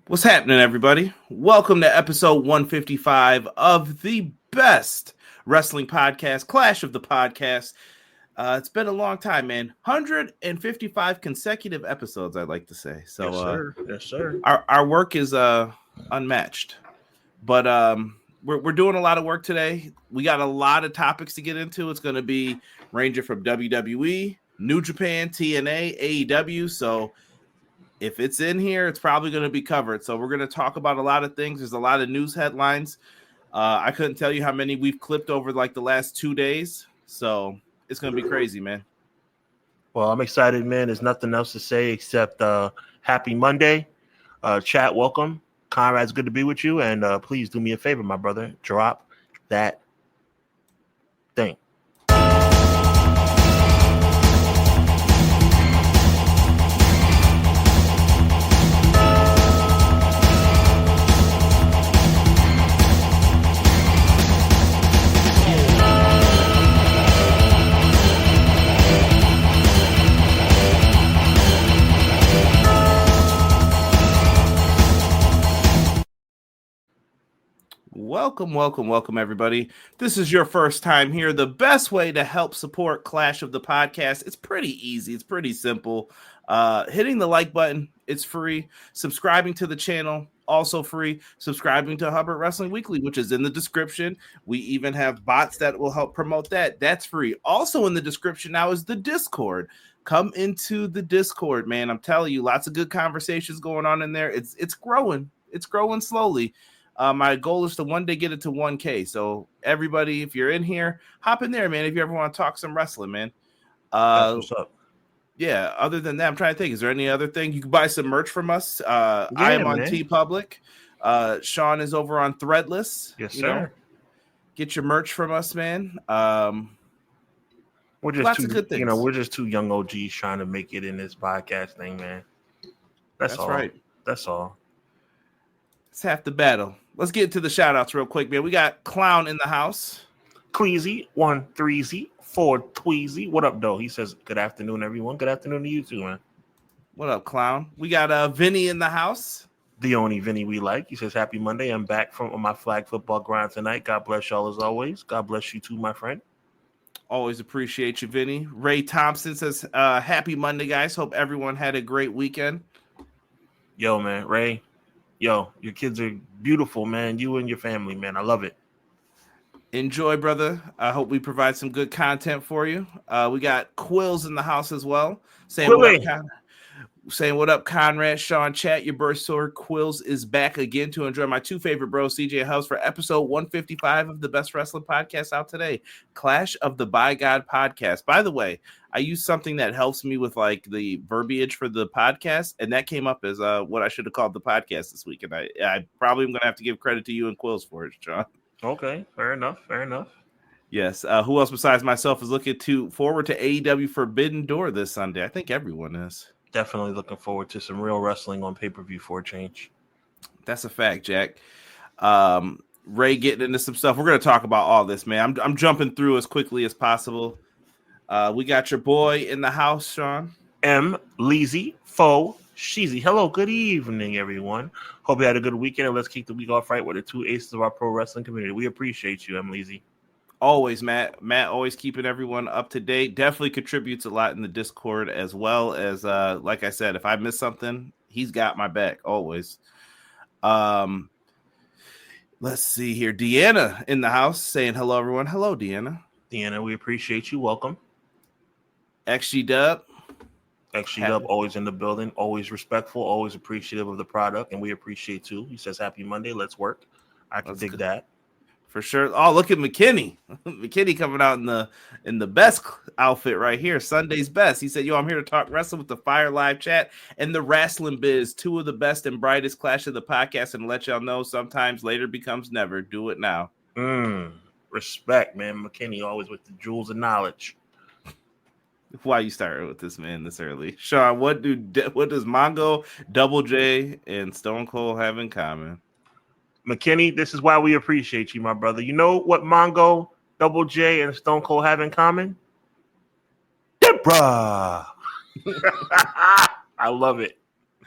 What's happening, everybody? Welcome to episode 155 of the best wrestling podcast, Clash of the Podcast. It's been a long time, man. 155 consecutive episodes, I'd like to say. So, yes, sir. Yes, sir. Our work is unmatched, but we're doing a lot of work today. We got a lot of topics to get into. It's going to be ranging from WWE, New Japan, TNA, AEW. So if it's in here, it's probably going to be covered. So we're going to talk about a lot of things. There's a lot of news headlines. I couldn't tell you how many we've clipped over like the last 2 days. So it's going to be crazy, man. Well, I'm excited, man. There's nothing else to say except happy Monday. Chat, welcome. Conrad's good to be with you. And please do me a favor, my brother. Drop that thing. Welcome, everybody. This is your first time here. The best way to help support Clash of the Podcast, it's pretty easy. It's pretty simple. Hitting the like button, it's free. Subscribing to the channel, also free. Subscribing to Hubbard Wrestling Weekly, which is in the description. We even have bots that will help promote that. That's free. Also in the description now is the Discord. Come into the Discord, man. I'm telling you, lots of good conversations going on in there. It's growing. It's growing slowly. My goal is to one day get it to 1K. So everybody, if you're in here, hop in there, man. If you ever want to talk some wrestling, man. That's what's up. Yeah. Other than that, I'm trying to think. Is there any other thing? You can buy some merch from us. I am on TeePublic. Sean is over on Threadless. Yes, sir. Get your merch from us, man. We're just we're just two young OGs trying to make it in this podcast thing, man. That's all. Right. That's all. It's half the battle. Let's get to the shout outs real quick, man. We got Clown in the house. Queasy, 130, 4 Tweezy. What up, though? He says, good afternoon, everyone. Good afternoon to you too, man. What up, Clown? We got Vinny in the house. The only Vinny we like. He says, happy Monday. I'm back from my flag football grind tonight. God bless y'all as always. God bless you too, my friend. Always appreciate you, Vinny. Ray Thompson says, happy Monday, guys. Hope everyone had a great weekend. Yo, man, Ray. Yo, your kids are beautiful, man. You and your family, man. I love it. Enjoy, brother. I hope we provide some good content for you. We got Quills in the house as well. Saying what up, Conrad, Sean, chat. Your birth sword Quills is back again to enjoy my two favorite bros, CJ Hubs, for episode 155 of the best wrestling podcast out today, Clash of the By God podcast. By the way, I use something that helps me with like the verbiage for the podcast, and that came up as what I should have called the podcast this week. And I probably am going to have to give credit to you and Quills for it, Sean. Okay, fair enough. Yes. Who else besides myself is looking forward to AEW Forbidden Door this Sunday? I think everyone is. Definitely looking forward to some real wrestling on pay-per-view for a change. That's a fact, Jack. Ray getting into some stuff. We're going to talk about all this, man. I'm jumping through as quickly as possible. We got your boy in the house, Sean. M. Leezy, Fo, Sheezy. Hello, good evening, everyone. Hope you had a good weekend, and let's kick the week off right with the two aces of our pro wrestling community. We appreciate you, M. Leezy. Always, Matt. Matt always keeping everyone up to date. Definitely contributes a lot in the Discord, as well as, like I said, if I miss something, he's got my back always. Let's see here. Deanna in the house saying hello, everyone. Hello, Deanna. Deanna, we appreciate you. Welcome. XG Dub. XG Dub, always in the building, always respectful, always appreciative of the product, and we appreciate too. He says, happy Monday. Let's work. I can dig that. For sure. Oh, look at McKinney. McKinney coming out in the best outfit right here. Sunday's best. He said, yo, I'm here to talk wrestling with the Fire Live chat and the Wrestling Biz, two of the best and brightest Clash of the podcast, and let y'all know sometimes later becomes never. Do it now. Respect, man. McKinney always with the jewels of knowledge. Why you starting with this, man, this early? Sean, what does Mongo, Double J, and Stone Cold have in common? McKinney, this is why we appreciate you, my brother. You know what Mongo, Double J, and Stone Cold have in common? Deborah. I love it.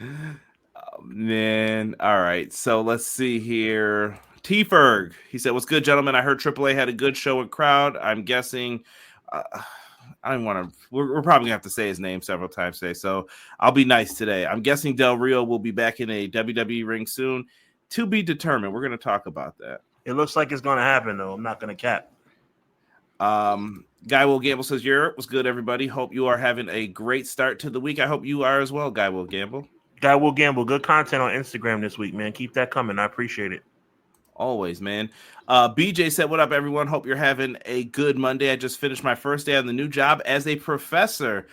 Oh, Man, all right. So let's see here. T Ferg, he said, "What's good, gentlemen? I heard AAA had a good show and crowd. I'm guessing. I don't want to. We're probably gonna have to say his name several times today, so I'll be nice today. I'm guessing Del Rio will be back in a WWE ring soon. To be determined. We're gonna talk about that. It looks like it's gonna happen though. I'm not gonna cap. Guy Will Gamble says, Europe was good, everybody. Hope you are having a great start to the week. I hope you are as well, Guy Will Gamble. Guy Will Gamble, good content on Instagram this week, man. Keep that coming. I appreciate it. Always, man. BJ said, what up, everyone? Hope you're having a good Monday. I just finished my first day on the new job as a professor.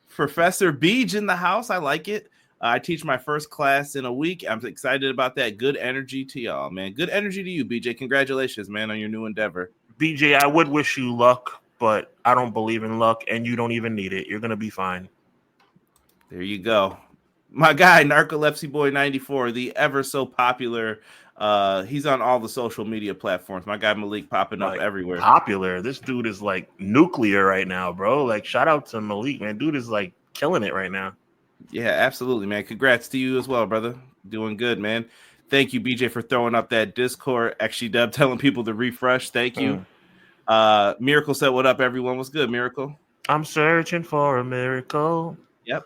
Professor Beej in the house. I like it. I teach my first class in a week. I'm excited about that. Good energy to y'all, man. Good energy to you, BJ. Congratulations, man, on your new endeavor. BJ, I would wish you luck, but I don't believe in luck, and you don't even need it. You're going to be fine. There you go. My guy, Narcolepsy Boy 94, the ever so popular. He's on all the social media platforms. My guy Malik popping up everywhere. Popular. This dude is like nuclear right now, bro. Like, shout out to Malik, man. Dude is like killing it right now. Yeah, absolutely, man. Congrats to you as well, brother. Doing good, man. Thank you, BJ, for throwing up that Discord. Actually, Dub, telling people to refresh. Thank you. Miracle said, what up, everyone? What's good, Miracle? I'm searching for a miracle. Yep.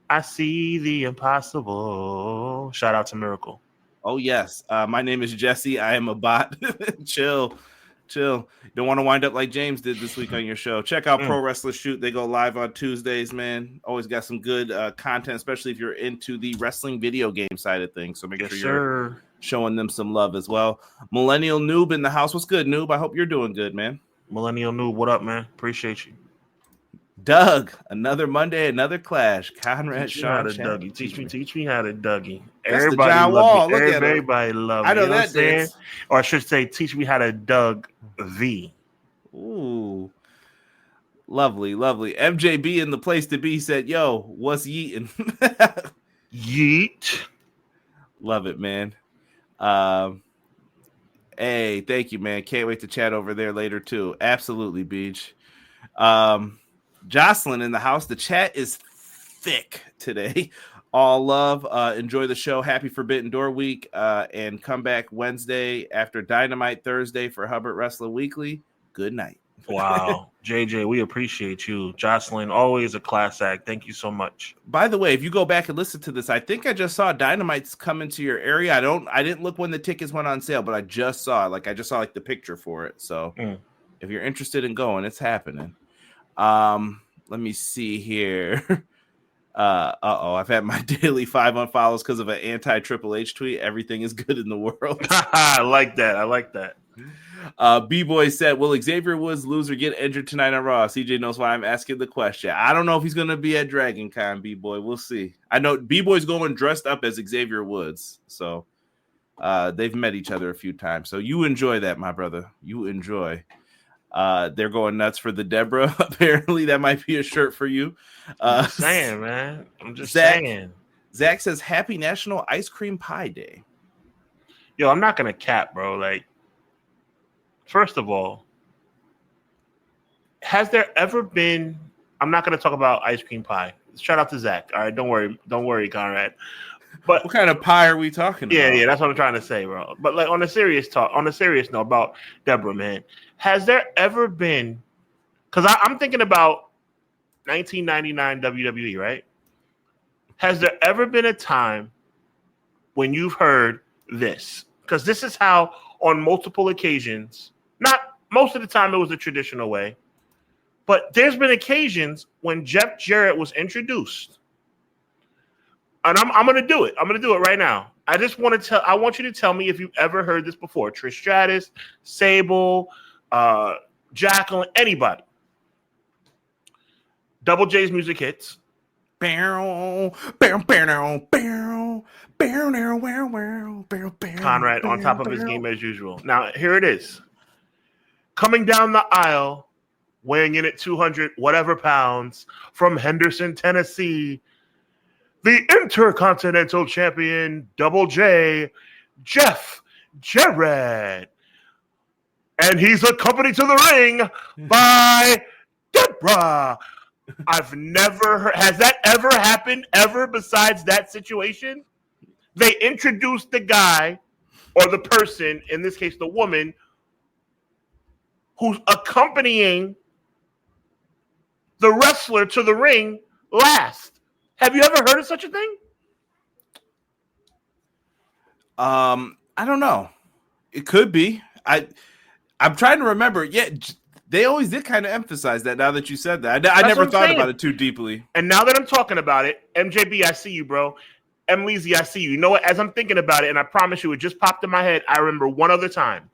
I see the impossible. Shout out to Miracle. Oh, yes. My name is Jesse. I am a bot. Chill. You don't want to wind up like James did this week on your show. Check out Pro Wrestler Shoot. They go live on Tuesdays, man. Always got some good content, especially if you're into the wrestling video game side of things. So make sure you're showing them some love as well. Millennial Noob in the house. What's good, Noob? I hope you're doing good, man. Millennial Noob, what up, man? Appreciate you. Doug, another Monday, another clash. Conrad, Sean, Dougie. Teach me how to Dougie. That's everybody loves me. Everybody loves me. I know that dance. Or I should say, teach me how to Doug V. Ooh, lovely. MJB in the place to be said, "Yo, what's yeeting?" Yeet. Love it, man. Hey, thank you, man. Can't wait to chat over there later too. Absolutely, Beach. Jocelyn in the house. The chat is thick today. All love. Enjoy the show. Happy Forbidden Door week. And come back Wednesday after Dynamite Thursday for Hubbard Wrestler Weekly. Good night. Wow. JJ, we appreciate you. Jocelyn, always a class act. Thank you so much. By the way, if you go back and listen to this, I think I just saw Dynamite's come into your area. I didn't look when the tickets went on sale, but I just saw it. I just saw the picture for it. So if you're interested in going, it's happening. Let me see here. I've had my daily 5 unfollows because of an anti-Triple H tweet. Everything is good in the world. I like that. B-Boy said, will Xavier Woods lose or get injured tonight on Raw? CJ knows why I'm asking the question. I don't know if he's going to be at Dragon Con, B-Boy. We'll see. I know B-Boy's going dressed up as Xavier Woods. So they've met each other a few times. So you enjoy that, my brother. You enjoy. They're going nuts for the Deborah. Apparently, that might be a shirt for you. I'm just saying, man. I'm just saying. Zach says, Happy National Ice Cream Pie Day. Yo, I'm not gonna cap, bro. Like, first of all, has there ever been? I'm not gonna talk about ice cream pie. Shout out to Zach. All right, don't worry, Conrad. But what kind of pie are we talking about? Yeah, that's what I'm trying to say, bro. But like on a serious note about Deborah, man, has there ever been? Because I'm thinking about 1999 WWE, right? Has there ever been a time when you've heard this? Because this is how, on multiple occasions, not most of the time it was the traditional way, but there's been occasions when Jeff Jarrett was introduced. And I'm going to do it. I'm going to do it right now. I want you to tell me if you've ever heard this before. Trish Stratus, Sable, Jacqueline, anybody. Double J's music hits. Conrad on top of his game as usual. Now, here it is. Coming down the aisle, weighing in at 200 whatever pounds, from Henderson, Tennessee, the Intercontinental Champion, Double J, Jeff Jarrett. And he's accompanied to the ring by Deborah. I've never heard. Has that ever happened ever besides that situation? They introduced the guy or the person, in this case, the woman, who's accompanying the wrestler to the ring last. Have you ever heard of such a thing? I don't know. It could be. I'm trying to remember. Yeah, they always did kind of emphasize that. Now that you said that, I never thought about it too deeply. And now that I'm talking about it, MJB, I see you, bro. Leezy, I see you. You know what? As I'm thinking about it, and I promise you, it just popped in my head. I remember one other time,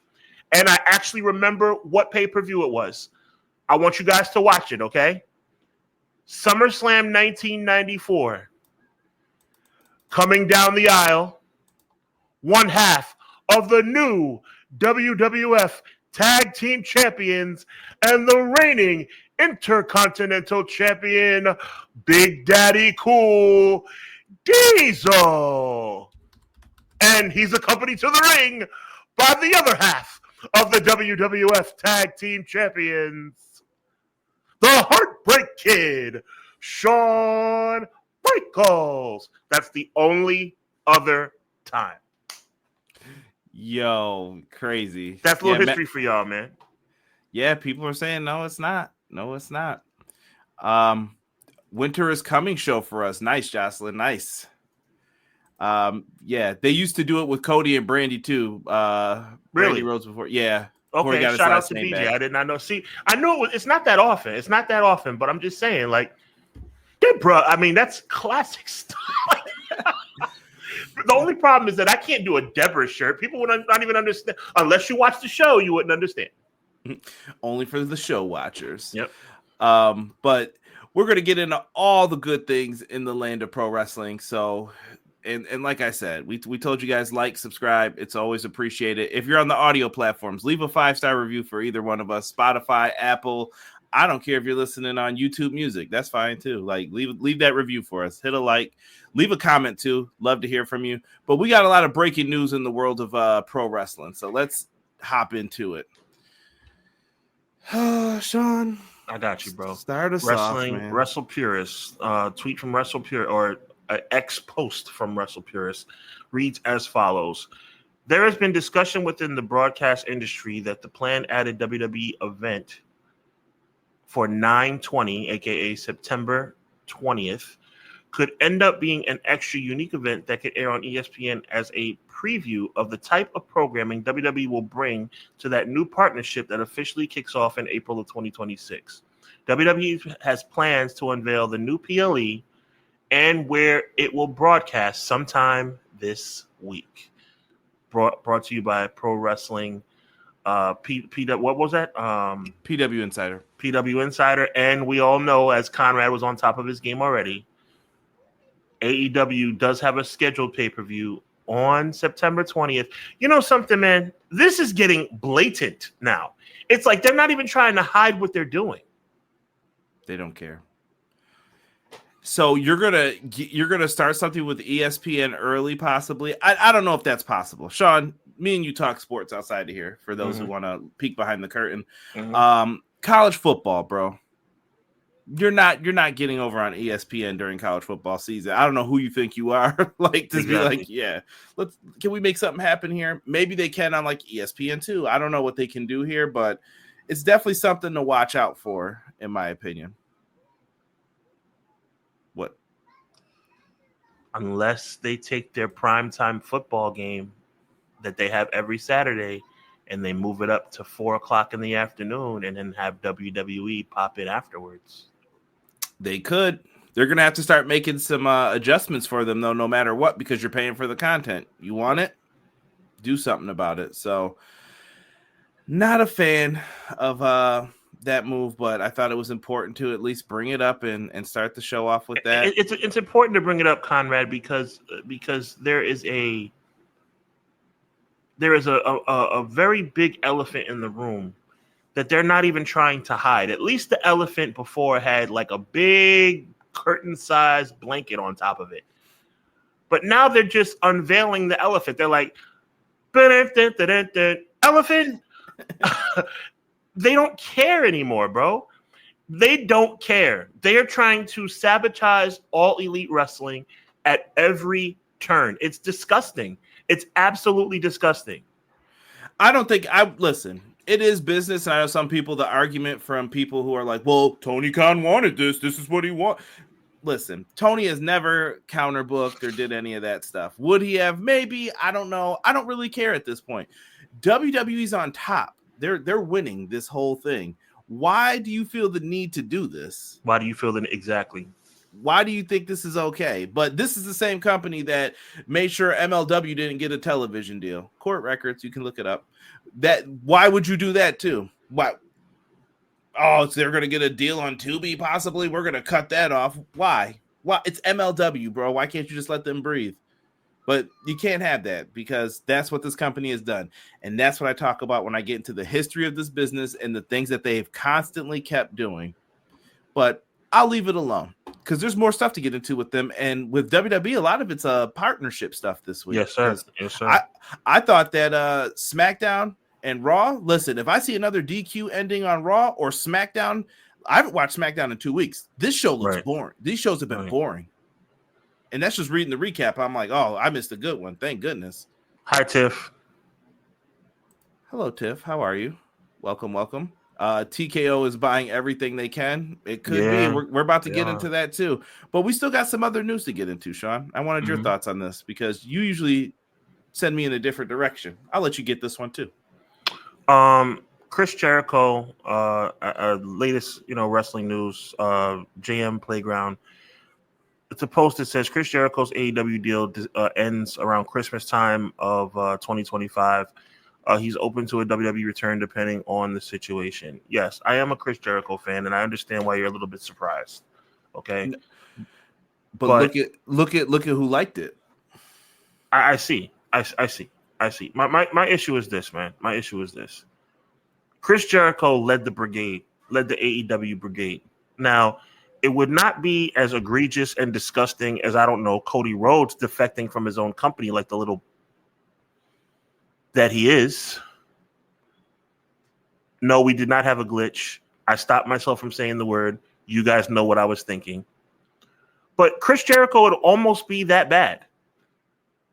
and I actually remember what pay-per-view it was. I want you guys to watch it, okay? SummerSlam 1994. Coming down the aisle, one half of the new WWF Tag Team Champions and the reigning Intercontinental Champion, Big Daddy Cool Diesel. And he's accompanied to the ring by the other half of the WWF Tag Team Champions, the Heartbreak Kid, Shawn Michaels. That's the only other time. Yo, crazy. That's a little history for y'all, man. Yeah, people are saying no, it's not. No, it's not. Winter is coming show for us. Nice, Jocelyn. Nice. Yeah, they used to do it with Cody and Brandy too. Brandy Really? Rhodes before. Yeah. Okay, shout out to BJ. Back. I did not know. See, I know it's not that often. It's not that often, but I'm just saying, like, yeah, bro. I mean, that's classic stuff. The only problem is that I can't do a Deborah shirt. People would not even understand. Unless you watch the show, you wouldn't understand. Only for the show watchers. Yep. But we're going to get into all the good things in the land of pro wrestling. So, and like I said, we told you guys, like, subscribe. It's always appreciated. If you're on the audio platforms, leave a 5-star review for either one of us, Spotify, Apple. I don't care if you're listening on YouTube Music. That's fine too. Like, leave that review for us. Hit a like. Leave a comment too. Love to hear from you. But we got a lot of breaking news in the world of pro wrestling. So let's hop into it. Sean. I got you, bro. Start us wrestling, off, man. Wrestle Purist. Tweet from Wrestle Purist, or X post from Wrestle Purist reads as follows. There has been discussion within the broadcast industry that the planned added WWE event for 9/20, aka September 20th, could end up being an extra unique event that could air on ESPN as a preview of the type of programming WWE will bring to that new partnership that officially kicks off in April of 2026. WWE has plans to unveil the new PLE and where it will broadcast sometime this week. Brought to you by Pro Wrestling. What was that? PW Insider. PW Insider. And we all know, as Conrad was on top of his game already, AEW does have a scheduled pay-per-view on September 20th. You know something, man? This is getting blatant now. It's like they're not even trying to hide what they're doing. They don't care. So you're gonna start something with ESPN early, possibly. I don't know if that's possible. Sean, me and you talk sports outside of here for those who want to peek behind the curtain. College football, bro. You're not getting over on ESPN during college football season. I don't know who you think you are. Like, to be like, yeah, can we make something happen here? Maybe they can on like ESPN too. I don't know what they can do here, but it's definitely something to watch out for, in my opinion. What? Unless they take their primetime football game that they have every Saturday and they move it up to 4:00 in the afternoon and then have WWE pop in afterwards. They could. They're going to have to start making some adjustments for them, though, no matter what, because you're paying for the content. You want it? Do something about it. So, not a fan of that move, but I thought it was important to at least bring it up and start the show off with that. It's important to bring it up, Conrad, because there is a very big elephant in the room that they're not even trying to hide. At least the elephant before had like a big curtain-sized blanket on top of it. But now they're just unveiling the elephant. They're like, elephant. They don't care anymore, bro. They don't care. They are trying to sabotage All Elite Wrestling at every turn. It's disgusting. It's absolutely disgusting. I don't think listen. It is business, and I know some people. The argument from people who are like, "Well, Tony Khan wanted this. This is what he want." Listen, Tony has never counterbooked or did any of that stuff. Would he have? Maybe. I don't know. I don't really care at this point. WWE's on top. They're winning this whole thing. Why do you feel the need to do this? Why do you feel that exactly? Why do you think this is okay? But this is the same company that made sure MLW didn't get a television deal. Court records, you can look it up. Why would you do that too? Why? Oh, so they're going to get a deal on Tubi possibly? We're going to cut that off. Why? Why? It's MLW, bro. Why can't you just let them breathe? But you can't have that because that's what this company has done. And that's what I talk about when I get into the history of this business and the things that they've constantly kept doing. But I'll leave it alone because there's more stuff to get into with them. And with WWE, a lot of it's partnership stuff this week. Yes, sir. Yes, sir. I thought that SmackDown and Raw, listen, if I see another DQ ending on Raw or SmackDown, I haven't watched SmackDown in 2 weeks. This show looks boring. These shows have been boring. And that's just reading the recap. I'm like, oh, I missed a good one. Thank goodness. Hi, Tiff. Hello, Tiff. How are you? Welcome, welcome. TKO is buying everything they can. It could be. We're about to get into that too. But we still got some other news to get into, Sean. I wanted your thoughts on this because you usually send me in a different direction. I'll let you get this one too. Chris Jericho, latest, wrestling news, JM Playground. It's a post that says Chris Jericho's AEW deal ends around Christmas time of 2025. He's open to a WWE return depending on the situation. Yes, I am a Chris Jericho fan, and I understand why you're a little bit surprised. Okay, but look at who liked it. I see. My issue is this, man. My issue is this. Chris Jericho led the AEW brigade. Now, it would not be as egregious and disgusting as, I don't know, Cody Rhodes defecting from his own company like the little that he is. No, we did not have a glitch. I stopped myself from saying the word. You guys know what I was thinking. But Chris Jericho would almost be that bad.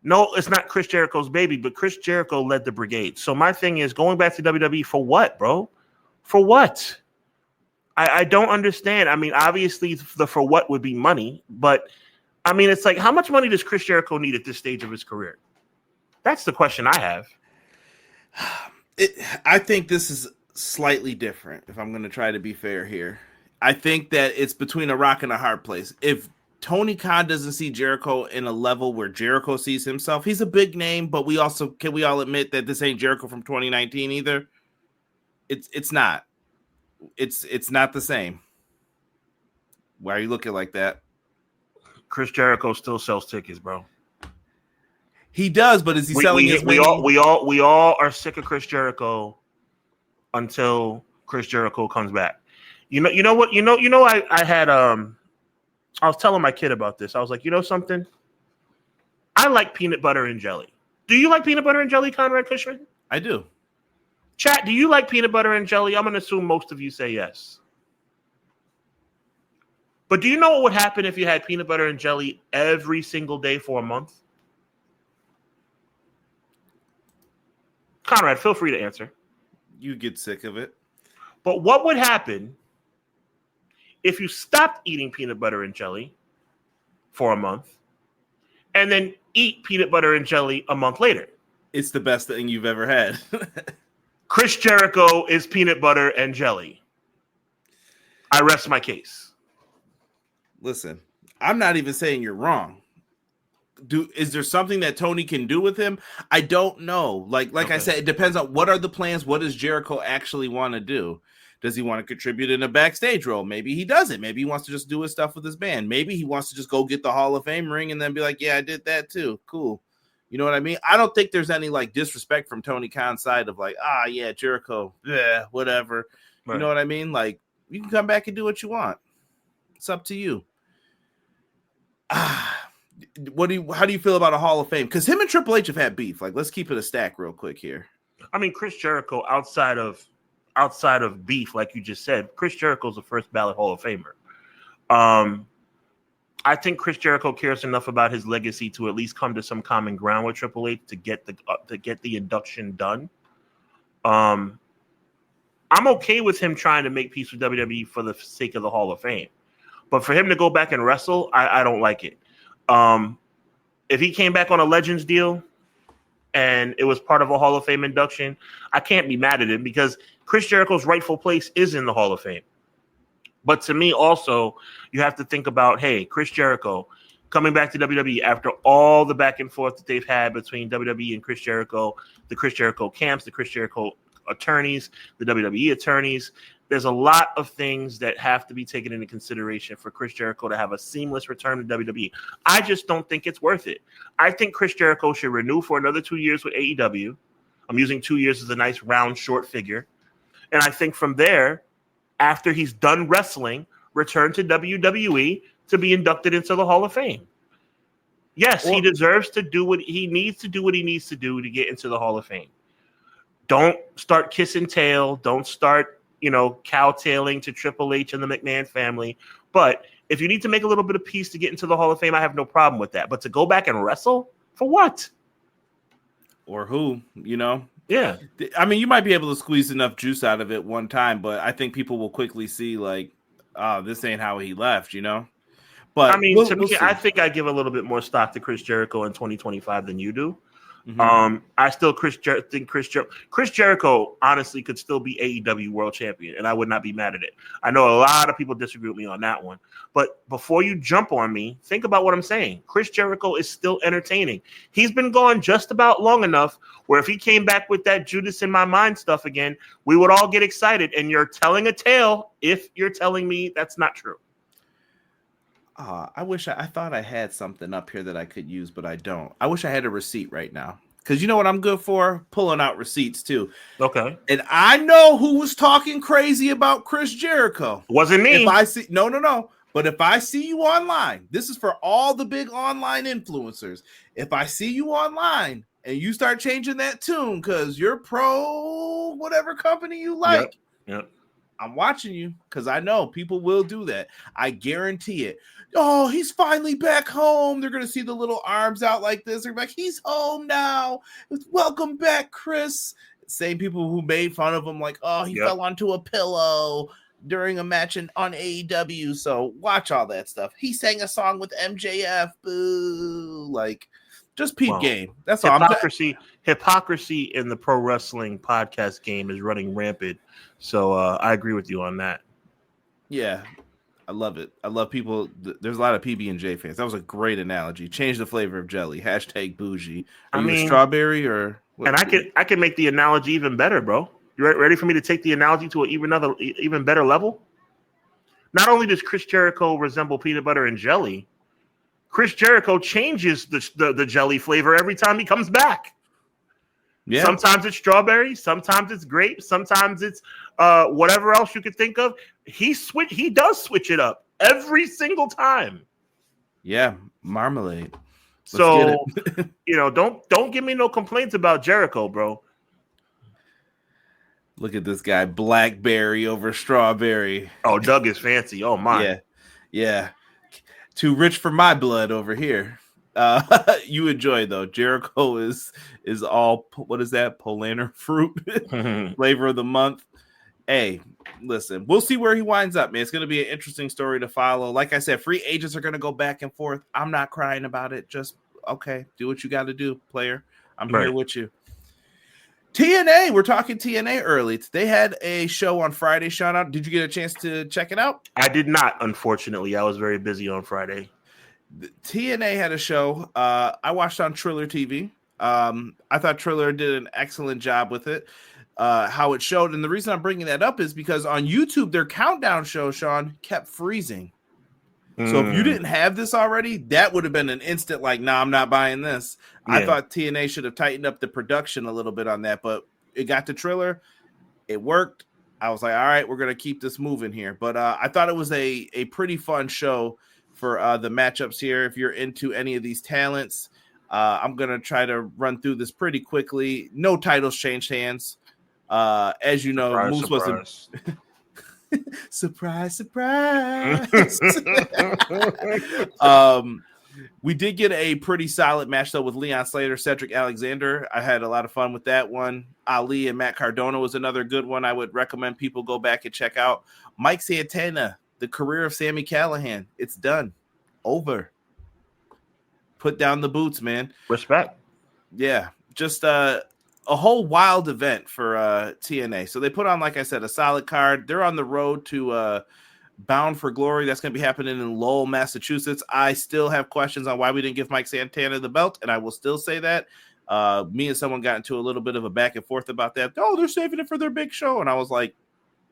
No, it's not Chris Jericho's baby, but Chris Jericho led the brigade. So my thing is, going back to WWE for what, bro? For what? I don't understand. I mean, obviously the for what would be money, but I mean, it's like, how much money does Chris Jericho need at this stage of his career? That's the question I have. I think this is slightly different, if I'm going to try to be fair here. I think that it's between a rock and a hard place. If Tony Khan doesn't see Jericho in a level where Jericho sees himself, he's a big name, but we all admit that this ain't Jericho from 2019 either? It's not. It's not the same. Why are you looking like that? Chris Jericho still sells tickets, bro. He does, but is he selling as many? We all are sick of Chris Jericho until Chris Jericho comes back. You know what? I was telling my kid about this. I was like, you know something? I like peanut butter and jelly. Do you like peanut butter and jelly, Conrad Cushman? I do. Chat, do you like peanut butter and jelly? I'm going to assume most of you say yes. But do you know what would happen if you had peanut butter and jelly every single day for a month? Conrad, feel free to answer. You get sick of it. But what would happen if you stopped eating peanut butter and jelly for a month and then eat peanut butter and jelly a month later? It's the best thing you've ever had. Chris Jericho is peanut butter and jelly. I rest my case. Listen, I'm not even saying you're wrong. Is there something that Tony can do with him? I don't know. Like okay. I said, it depends on what are the plans. What does Jericho actually want to do? Does he want to contribute in a backstage role? Maybe he doesn't. Maybe he wants to just do his stuff with his band. Maybe he wants to just go get the Hall of Fame ring and then be like, yeah, I did that too. Cool. You know what I mean? I don't think there's any like disrespect from Tony Khan's side of like, yeah, Jericho, whatever. Right. You know what I mean? Like, you can come back and do what you want. It's up to you. How do you feel about a Hall of Fame? Because him and Triple H have had beef. Like, let's keep it a stack real quick here. I mean, Chris Jericho, outside of beef, like you just said, Chris Jericho's the first ballot Hall of Famer. I think Chris Jericho cares enough about his legacy to at least come to some common ground with Triple H to get the induction done. I'm okay with him trying to make peace with WWE for the sake of the Hall of Fame, but for him to go back and wrestle, I don't like it. If he came back on a Legends deal and it was part of a Hall of Fame induction, I can't be mad at him because Chris Jericho's rightful place is in the Hall of Fame. But to me, also, you have to think about, hey, Chris Jericho coming back to WWE after all the back and forth that they've had between WWE and Chris Jericho, the Chris Jericho camps, the Chris Jericho attorneys, the WWE attorneys. There's a lot of things that have to be taken into consideration for Chris Jericho to have a seamless return to WWE. I just don't think it's worth it. I think Chris Jericho should renew for another 2 years with AEW. I'm using 2 years as a nice round short figure. And I think from there, after he's done wrestling, return to WWE to be inducted into the Hall of Fame. Yes, he deserves to do what he needs to do to get into the Hall of Fame. Don't start kissing tail. Don't start, cowtailing to Triple H and the McMahon family. But if you need to make a little bit of peace to get into the Hall of Fame, I have no problem with that. But to go back and wrestle, for what? Or who, Yeah. I mean, you might be able to squeeze enough juice out of it one time, but I think people will quickly see, like, this ain't how he left, But I mean, to me, I think I give a little bit more stock to Chris Jericho in 2025 than you do. Mm-hmm. I still think Chris Jericho honestly could still be AEW World Champion, and I would not be mad at it. I know a lot of people disagree with me on that one, but before you jump on me, think about what I'm saying. Chris Jericho is still entertaining. He's been gone just about long enough where if he came back with that Judas in my mind stuff again, we would all get excited. And you're telling a tale if you're telling me that's not true. I wish I thought I had something up here that I could use, but I don't. I wish I had a receipt right now. Because you know what I'm good for? Pulling out receipts, too. Okay. And I know who was talking crazy about Chris Jericho. Wasn't me. If I see, no. But if I see you online, this is for all the big online influencers. If I see you online and you start changing that tune because you're pro whatever company you like, Yep. I'm watching you because I know people will do that. I guarantee it. Oh, he's finally back home. They're going to see the little arms out like this. They're like, he's home now. Welcome back, Chris. Same people who made fun of him like, oh, he fell onto a pillow during a match on AEW. So watch all that stuff. He sang a song with MJF. Boo. Like, just peep game. That's all. Hypocrisy in the pro wrestling podcast game is running rampant. So I agree with you on that. Yeah, I love it. I love people. There's a lot of PB&J fans. That was a great analogy. Change the flavor of jelly. # bougie. Are you a strawberry or? What? And I can make the analogy even better, bro. You ready for me to take the analogy to an even better level? Not only does Chris Jericho resemble peanut butter and jelly, Chris Jericho changes the jelly flavor every time he comes back. Yeah. Sometimes it's strawberry, sometimes it's grape, sometimes it's whatever else you could think of. He does switch it up every single time. Yeah, marmalade. So don't give me no complaints about Jericho, bro. Look at this guy, blackberry over strawberry. Oh, Doug is fancy. Oh my. Yeah. Too rich for my blood over here. You enjoy though. Jericho is all, what is that? Polaner fruit flavor of the month. Hey, listen, we'll see where he winds up, man. It's going to be an interesting story to follow. Like I said, free agents are going to go back and forth. I'm not crying about it. Just okay, do what you got to do, player. I'm here with you. TNA, we're talking TNA early. They had a show on Friday. Sean, did you get a chance to check it out? I did not, unfortunately. I was very busy on Friday. TNA had a show. I watched on Triller TV. I thought Triller did an excellent job with it. How it showed, and the reason I'm bringing that up is because on YouTube, their countdown show, Sean, kept freezing. So if you didn't have this already, that would have been an instant like, nah, I'm not buying this. Yeah. I thought TNA should have tightened up the production a little bit on that, but it got to Triller. It worked. I was like, all right, we're going to keep this moving here. But I thought it was a pretty fun show for the matchups here. If you're into any of these talents, I'm going to try to run through this pretty quickly. No titles changed hands. As you know, Moose wasn't Surprise, surprise. We did get a pretty solid match though with Leon Slater, Cedric Alexander. I had a lot of fun with that one. Ali and Matt Cardona was another good one. I would recommend people go back and check out. Mike Santana, the career of Sami Callihan. It's done. Over. Put down the boots, man. Respect. Yeah. Just a whole wild event for TNA. So they put on, like I said, a solid card. They're on the road to Bound for Glory. That's going to be happening in Lowell, Massachusetts. I still have questions on why we didn't give Mike Santana the belt, and I will still say that. Me and someone got into a little bit of a back and forth about that. Oh, they're saving it for their big show. And I was like,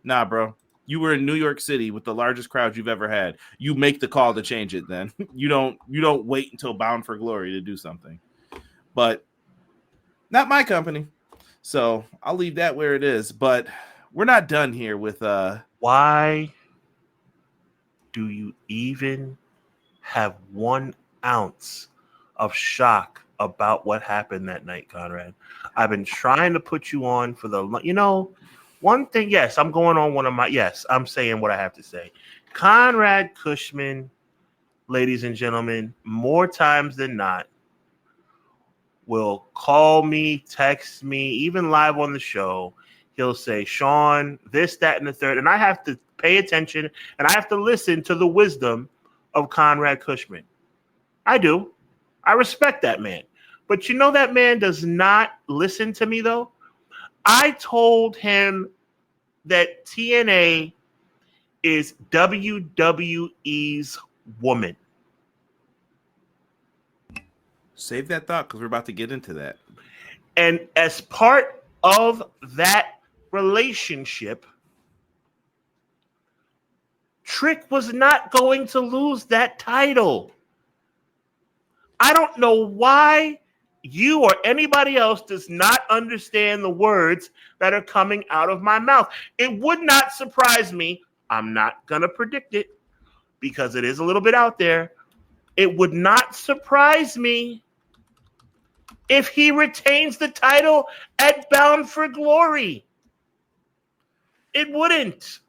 nah, bro. You were in New York City with the largest crowd you've ever had. You make the call to change it then. You don't wait until Bound for Glory to do something. But not my company. So I'll leave that where it is. But we're not done here with why do you even have 1 ounce of shock about what happened that night, Conrad? I've been trying to put you on for one thing. Yes, I'm going on I'm saying what I have to say. Conrad Cushman, ladies and gentlemen, more times than not, will call me, text me, even live on the show. He'll say, Sean, this, that, and the third. And I have to pay attention and I have to listen to the wisdom of Conrad Cushman. I do. I respect that man. But that man does not listen to me, though. I told him that TNA is WWE's woman. Save that thought because we're about to get into that. And as part of that relationship, Trick was not going to lose that title. I don't know why you or anybody else does not understand the words that are coming out of my mouth. It would not surprise me. I'm not going to predict it because it is a little bit out there. It would not surprise me if he retains the title at Bound for Glory. It wouldn't.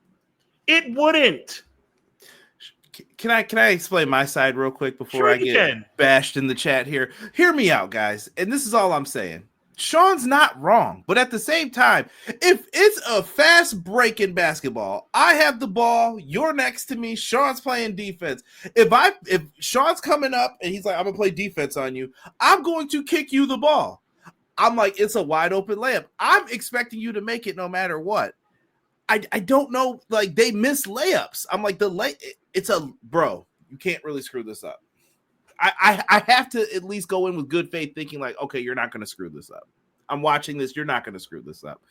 It wouldn't. Can I explain my side real quick before I get bashed in the chat here? Hear me out, guys. And this is all I'm saying. Sean's not wrong, but at the same time, if it's a fast break in basketball, I have the ball, you're next to me, Sean's playing defense. If Sean's coming up and he's like, I'm gonna play defense on you, I'm going to kick you the ball. I'm like, it's a wide open layup. I'm expecting you to make it no matter what. I don't know, like they miss layups. I'm like, it's a bro, you can't really screw this up. I have to at least go in with good faith thinking like, okay, you're not going to screw this up. I'm watching this. You're not going to screw this up.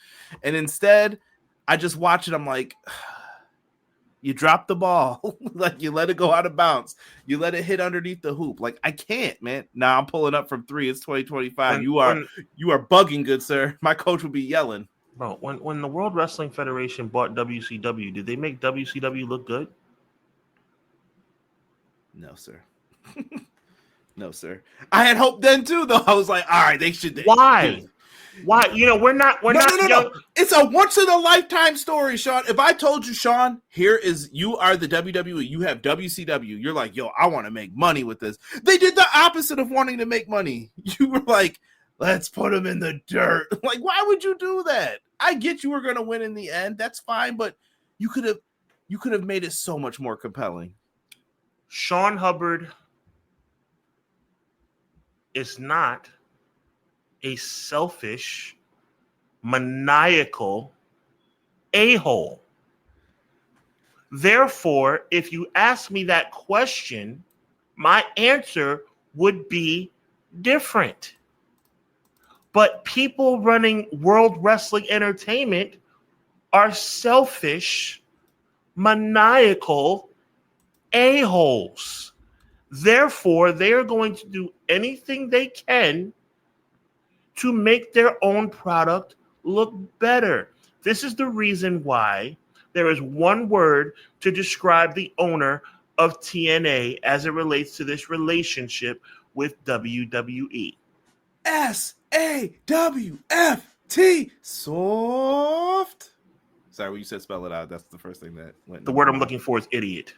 And instead, I just watch it. I'm like, you drop the ball. Like you let it go out of bounds. You let it hit underneath the hoop. Like I can't, man. Now I'm pulling up from 3. It's 2025. You are bugging, good sir. My coach would be yelling. Bro, when the World Wrestling Federation bought WCW, did they make WCW look good? No, sir. No, sir. I had hope then too, though. I was like, all right, they should. Why? Why? We're not. No. It's a once in a lifetime story, Sean. If I told you, Sean, you are the WWE, you have WCW. You're like, yo, I want to make money with this. They did the opposite of wanting to make money. You were like, let's put them in the dirt. Like, why would you do that? I get you were going to win in the end. That's fine, but you could have made it so much more compelling. Sean Hubbard is not a selfish, maniacal a-hole. Therefore, if you ask me that question, my answer would be different. But people running World Wrestling Entertainment are selfish, maniacal a-holes. Therefore, they are going to do anything they can to make their own product look better. This is the reason why there is one word to describe the owner of TNA as it relates to this relationship with WWE. SAWFT. Soft. Sorry, when you said spell it out, that's the first thing that went. The word I'm looking for is idiot.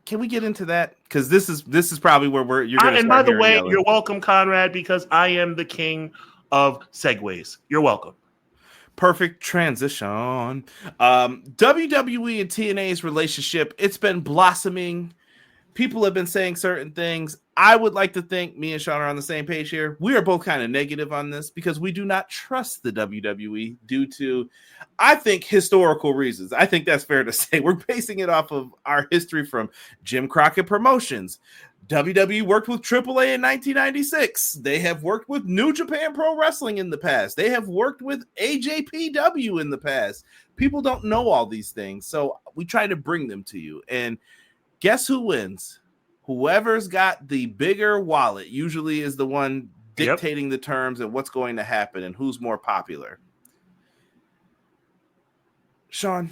Can we get into that? Because this is probably where you're going to. And by the way, you're welcome, Conrad, because I am the king of segues. You're welcome. Perfect transition. WWE and TNA's relationship, it's been blossoming. People have been saying certain things. I would like to think me and Sean are on the same page here. We are both kind of negative on this because we do not trust the WWE due to, I think, historical reasons. I think that's fair to say. We're basing it off of our history from Jim Crockett Promotions. WWE worked with AAA in 1996. They have worked with New Japan Pro Wrestling in the past. They have worked with AJPW in the past. People don't know all these things, so we try to bring them to you. And guess who wins? Whoever's got the bigger wallet usually is the one dictating the terms and what's going to happen and who's more popular. Sean,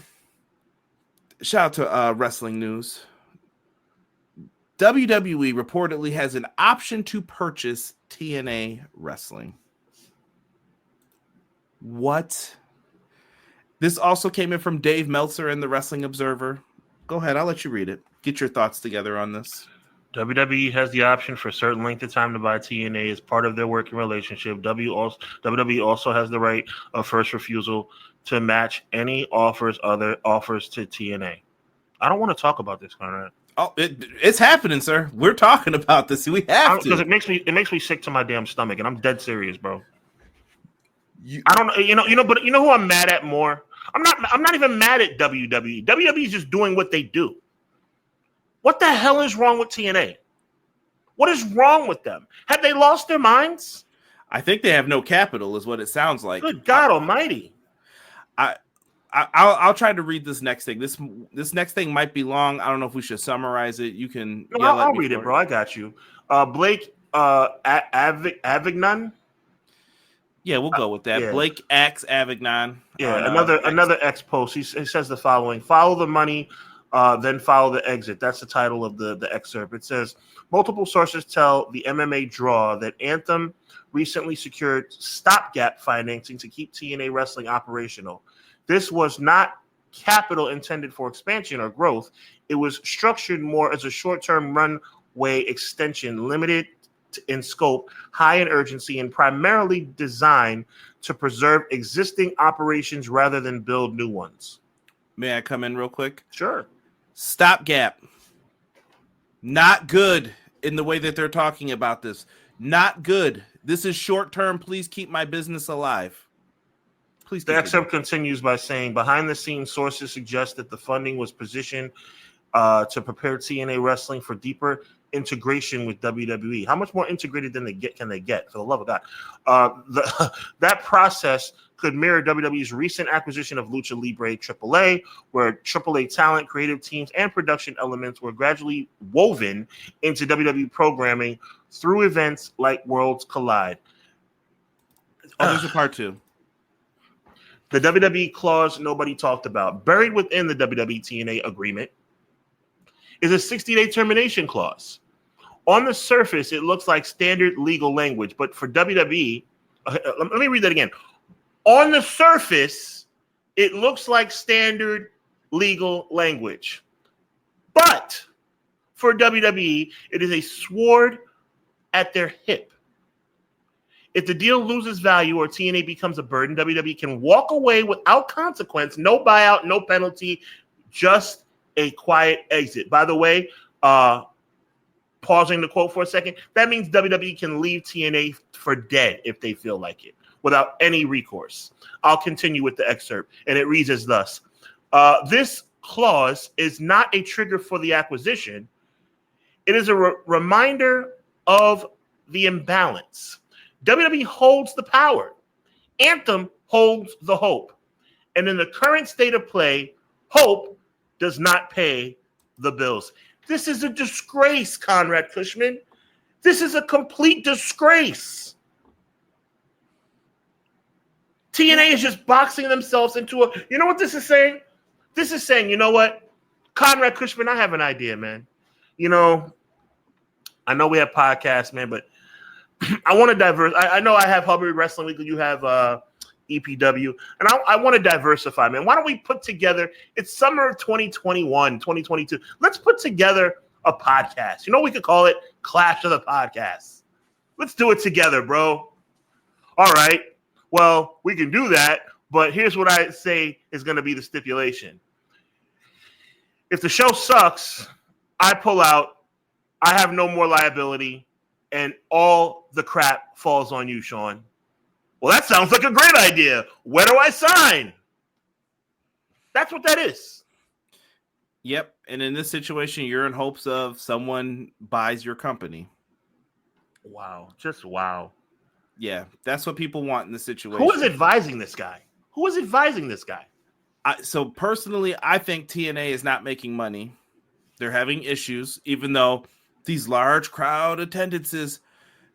shout out to Wrestling News. WWE reportedly has an option to purchase TNA Wrestling. What? This also came in from Dave Meltzer in the Wrestling Observer. Go ahead, I'll let you read it. Get your thoughts together on this. WWE has the option for a certain length of time to buy TNA as part of their working relationship. WWE also has the right of first refusal to match any other offers to TNA. I don't want to talk about this, Conrad. Oh, it's happening, sir. We're talking about this. We have to, because it makes me sick to my damn stomach, and I'm dead serious, bro. I don't know, but you know who I'm mad at more? I'm not even mad at WWE. WWE is just doing what they do. What the hell is wrong with TNA? What is wrong with them? Have they lost their minds? I think they have no capital, is what it sounds like. Good God Almighty! I'll try to read this next thing. This next thing might be long. I don't know if we should summarize it. You can. No, I'll read it, bro. I got you. Blake Avignon. Yeah, we'll go with that. Yeah. Blake X Avignon. Yeah, another X post. He says the following: "Follow the money, then follow the exit." That's the title of the excerpt. It says multiple sources tell the MMA Draw that Anthem recently secured stopgap financing to keep TNA Wrestling operational. This was not capital intended for expansion or growth. It was structured more as a short-term runway extension, limited in scope, high in urgency, and primarily designed to preserve existing operations rather than build new ones. May I come in real quick? Sure. Stopgap. Not good in the way that they're talking about this. Not good. This is short-term. Please keep my business alive. The excerpt continues by saying, behind-the-scenes sources suggest that the funding was positioned to prepare TNA Wrestling for deeper integration with WWE. How much more integrated can they get? For the love of God, that process could mirror WWE's recent acquisition of Lucha Libre AAA, where AAA talent, creative teams, and production elements were gradually woven into WWE programming through events like Worlds Collide. Oh, there's a part two. The WWE clause nobody talked about. Buried within the WWE TNA agreement is a 60-day termination clause. On the surface, it looks like standard legal language, but for WWE, let me read that again. On the surface, it looks like standard legal language. But for WWE, it is a sword at their hip. If the deal loses value or TNA becomes a burden, WWE can walk away without consequence, no buyout, no penalty, just a quiet exit. By the way, pausing the quote for a second, that means WWE can leave TNA for dead if they feel like it, without any recourse. I'll continue with the excerpt, and it reads as thus. This clause is not a trigger for the acquisition. It is a reminder of the imbalance. WWE holds the power. Anthem holds the hope. And in the current state of play, hope does not pay the bills. This is a disgrace, Conrad Cushman. This is a complete disgrace. TNA is just boxing themselves into a... You know what this is saying? This is saying, you know what? Conrad Cushman, I have an idea, man. You know, I know we have podcasts, man, but I want to diverse. I know I have Hubbard Wrestling Weekly. You have EPW. And I want to diversify, man. Why don't we put together, it's summer of 2021, 2022. Let's put together a podcast. You know, we could call it Clash of the Podcasts. Let's do it together, bro. All right. Well, we can do that, but here's what I say is going to be the stipulation. If the show sucks, I pull out, I have no more liability, and all the crap falls on you, Sean. Well, that sounds like a great idea. Where do I sign? That's what that is. Yep. And in this situation, you're in hopes of someone buys your company. Wow. Just wow. Yeah, that's what people want in this situation. Who is advising this guy? So personally, I think TNA is not making money. They're having issues, even though these large crowd attendances,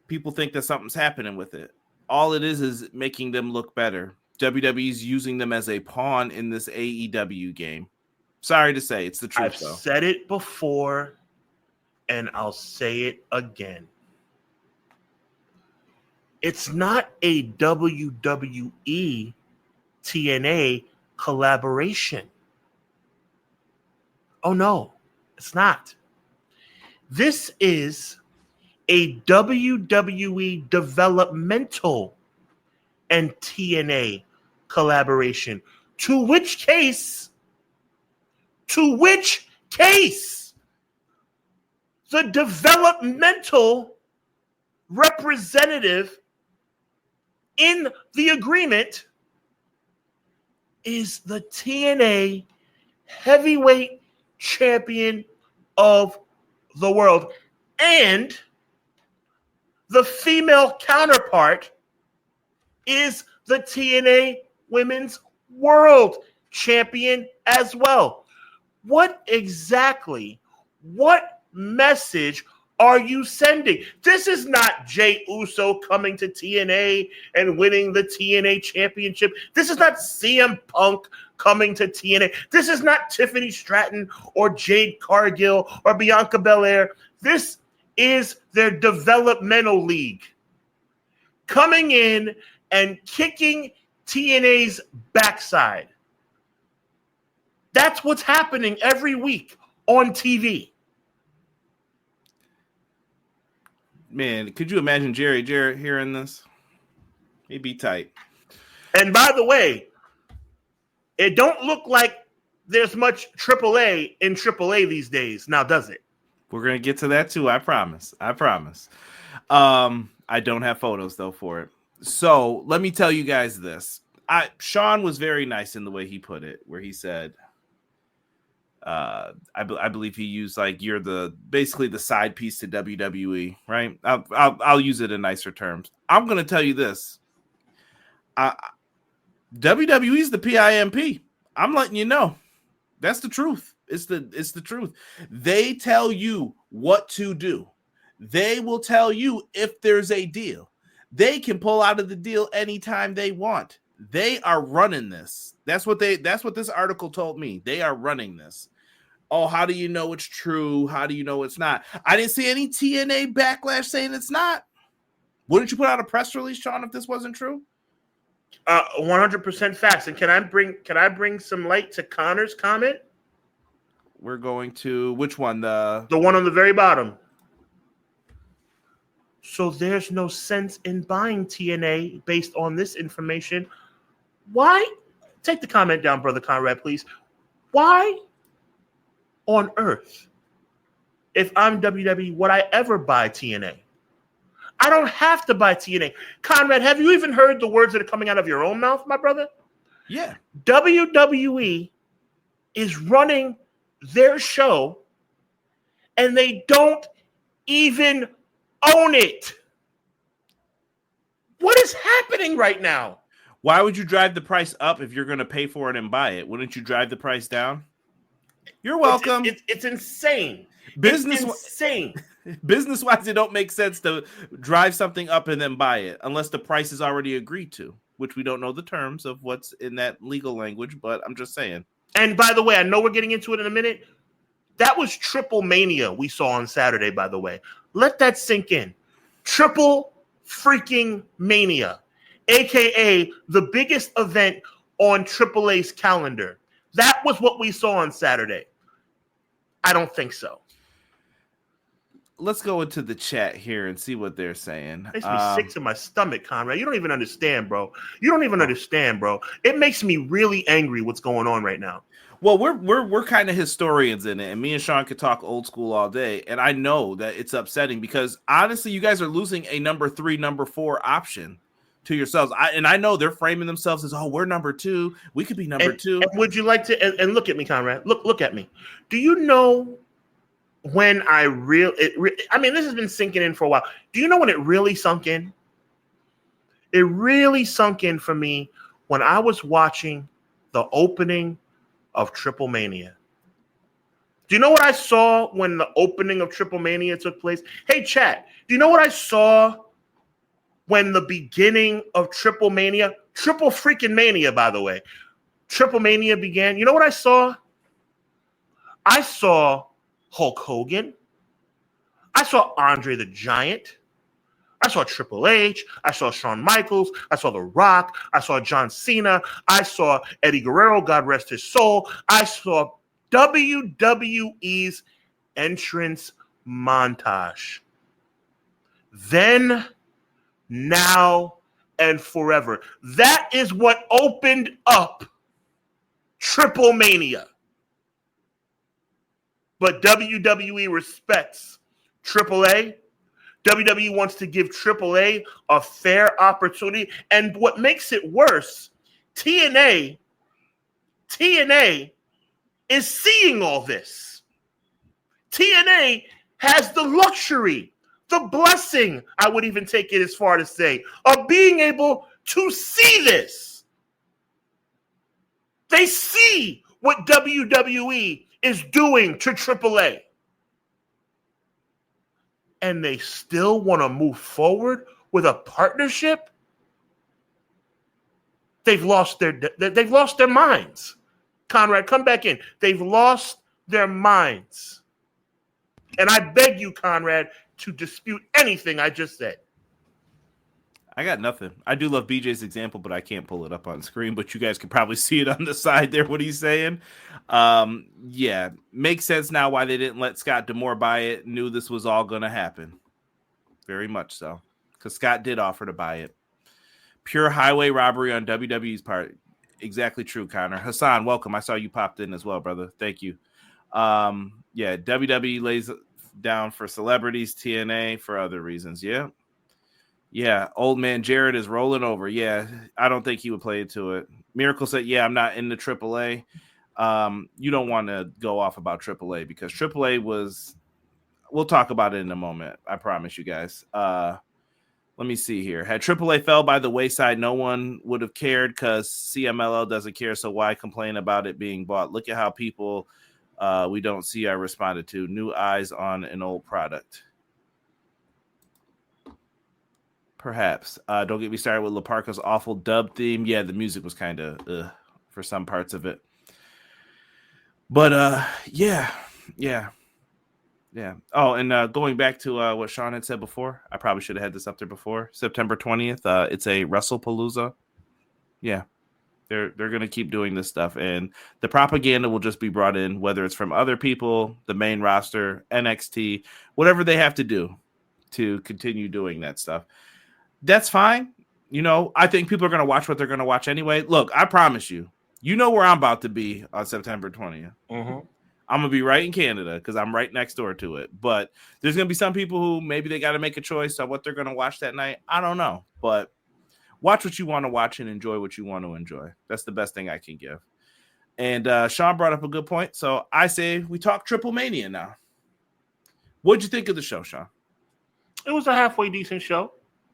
people think that something's happening with it. All it is making them look better. WWE's using them as a pawn in this AEW game. Sorry to say, it's the truth, I've though. said it before, and I'll say it again. It's not a WWE TNA collaboration. Oh, no, it's not. This is a WWE developmental and TNA collaboration. To which case, the developmental representative in the agreement is the TNA heavyweight champion of the world. And the female counterpart is the TNA Women's World Champion as well. What message are you sending? This is not Jey Uso coming to TNA and winning the TNA championship. This is not CM Punk coming to TNA. This is not Tiffany Stratton or Jade Cargill or Bianca Belair. This is their developmental league coming in and kicking TNA's backside. That's what's happening every week on TV. Man, could you imagine Jerry Jarrett hearing this? He'd be tight. And by the way, it don't look like there's much AAA in AAA these days. Now, does it? We're going to get to that too. I promise. I don't have photos though for it. So let me tell you guys this. Sean was very nice in the way he put it, where he said, I believe he used like you're basically the side piece to WWE, right? I'll use it in nicer terms. I'm going to tell you this. WWE is the PIMP. I'm letting you know. That's the truth. It's the truth. They tell you what to do. They will tell you if there's a deal. They can pull out of the deal anytime they want. They are running this. That's what this article told me. They are running this. Oh, how do you know it's true? How do you know it's not? I didn't see any TNA backlash saying it's not. Wouldn't you put out a press release, Sean, if this wasn't true? 100% facts. And can I bring some light to Connor's comment? We're going to which one? The one on the very bottom. So there's no sense in buying TNA based on this information. Why? Take the comment down, Brother Conrad, please. Why on earth, if I'm WWE, would I ever buy TNA? I don't have to buy TNA. Conrad, have you even heard the words that are coming out of your own mouth, my brother? Yeah. WWE is running their show, and they don't even own it. What is happening right now? Why would you drive the price up if you're going to pay for it and buy it? Wouldn't you drive the price down? You're welcome. It's insane. Business-wise, it don't make sense to drive something up and then buy it unless the price is already agreed to, which we don't know the terms of what's in that legal language, but I'm just saying. And by the way, I know we're getting into it in a minute. That was Triple Mania we saw on Saturday, by the way. Let that sink in. Triple freaking Mania. aka the biggest event on AAA's calendar. That was what we saw on Saturday. I don't think so. Let's go into the chat here and see what they're saying. Makes me sick to my stomach, Conrad. You don't even understand, bro. You don't even understand, bro. It makes me really angry what's going on right now. Well, we're kind of historians in it, and me and Sean could talk old school all day. And I know that it's upsetting because honestly, you guys are losing a number 3, number 4 option to yourselves. I know they're framing themselves as, oh, we're number 2. We could be number 2. And would you like to? And look at me, Conrad. Look at me. Do you know when I mean, this has been sinking in for a while. Do you know when it really sunk in? It really sunk in for me when I was watching the opening of Triple Mania. Do you know what I saw when the opening of Triple Mania took place? Hey, chat, do you know what I saw when the beginning of Triple Mania, Triple freaking Mania, by the way, Triple Mania began? You know what I saw? I saw Hulk Hogan. I saw Andre the Giant. I saw Triple H. I saw Shawn Michaels. I saw The Rock. I saw John Cena. I saw Eddie Guerrero, God rest his soul. I saw WWE's entrance montage. Then, now, and forever. That is what opened up Triple Mania. But WWE respects AAA. WWE wants to give AAA a fair opportunity. And what makes it worse, TNA is seeing all this. TNA has the luxury, the blessing, I would even take it as far to say, of being able to see this. They see what WWE is doing to AAA. And they still want to move forward with a partnership? They've lost their minds. Conrad, come back in. They've lost their minds. And I beg you, Conrad, to dispute anything I just said. I got nothing. I do love BJ's example, but I can't pull it up on screen. But you guys can probably see it on the side there, what he's saying. Yeah, makes sense now why they didn't let Scott D'Amore buy it. Knew this was all going to happen. Very much so. Because Scott did offer to buy it. Pure highway robbery on WWE's part. Exactly true, Connor. Hassan, welcome. I saw you popped in as well, brother. Thank you. Yeah, WWE lays down for celebrities, TNA for other reasons. Yeah. Yeah, old man Jared is rolling over. Yeah, I don't think he would play into it. Miracle said, yeah, I'm not into AAA. You don't want to go off about AAA because AAA was – we'll talk about it in a moment. I promise you guys. Let me see here. Had AAA fell by the wayside, no one would have cared because CMLL doesn't care, so why complain about it being bought? Look at how people we don't see are responded to. New eyes on an old product. Perhaps. Don't get me started with La Parca's awful dub theme. Yeah, the music was kind of for some parts of it. But yeah. Oh, and going back to what Sean had said before, I probably should have had this up there before. September 20th, it's a WrestlePalooza. Yeah, they're going to keep doing this stuff, and the propaganda will just be brought in, whether it's from other people, the main roster, NXT, whatever they have to do to continue doing that stuff. That's fine. You know, I think people are going to watch what they're going to watch anyway. Look, I promise you, you know where I'm about to be on September 20th. Mm-hmm. I'm going to be right in Canada because I'm right next door to it. But there's going to be some people who maybe they got to make a choice on what they're going to watch that night. I don't know. But watch what you want to watch and enjoy what you want to enjoy. That's the best thing I can give. And Sean brought up a good point. So I say we talk Triple Mania now. What'd you think of the show, Sean? It was a halfway decent show.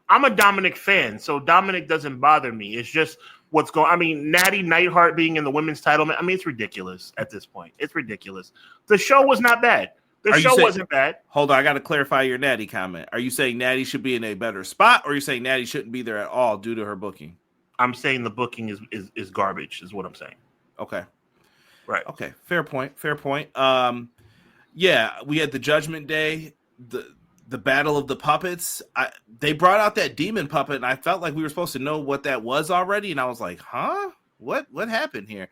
I'm a Dominic fan, so Dominic doesn't bother me. It's just what's going. I mean, Natty Neidhart being in the women's title. I mean, it's ridiculous at this point. It's ridiculous. The show was not bad. The show wasn't bad. Hold on, I got to clarify your Natty comment. Are you saying Natty should be in a better spot, or are you saying Natty shouldn't be there at all due to her booking? I'm saying the booking is garbage. Is what I'm saying. Okay. Right. Okay. Fair point. Yeah, we had the Judgment Day. the Battle of the Puppets. They brought out that demon puppet, and I felt like we were supposed to know what that was already, and I was like, huh? What happened here?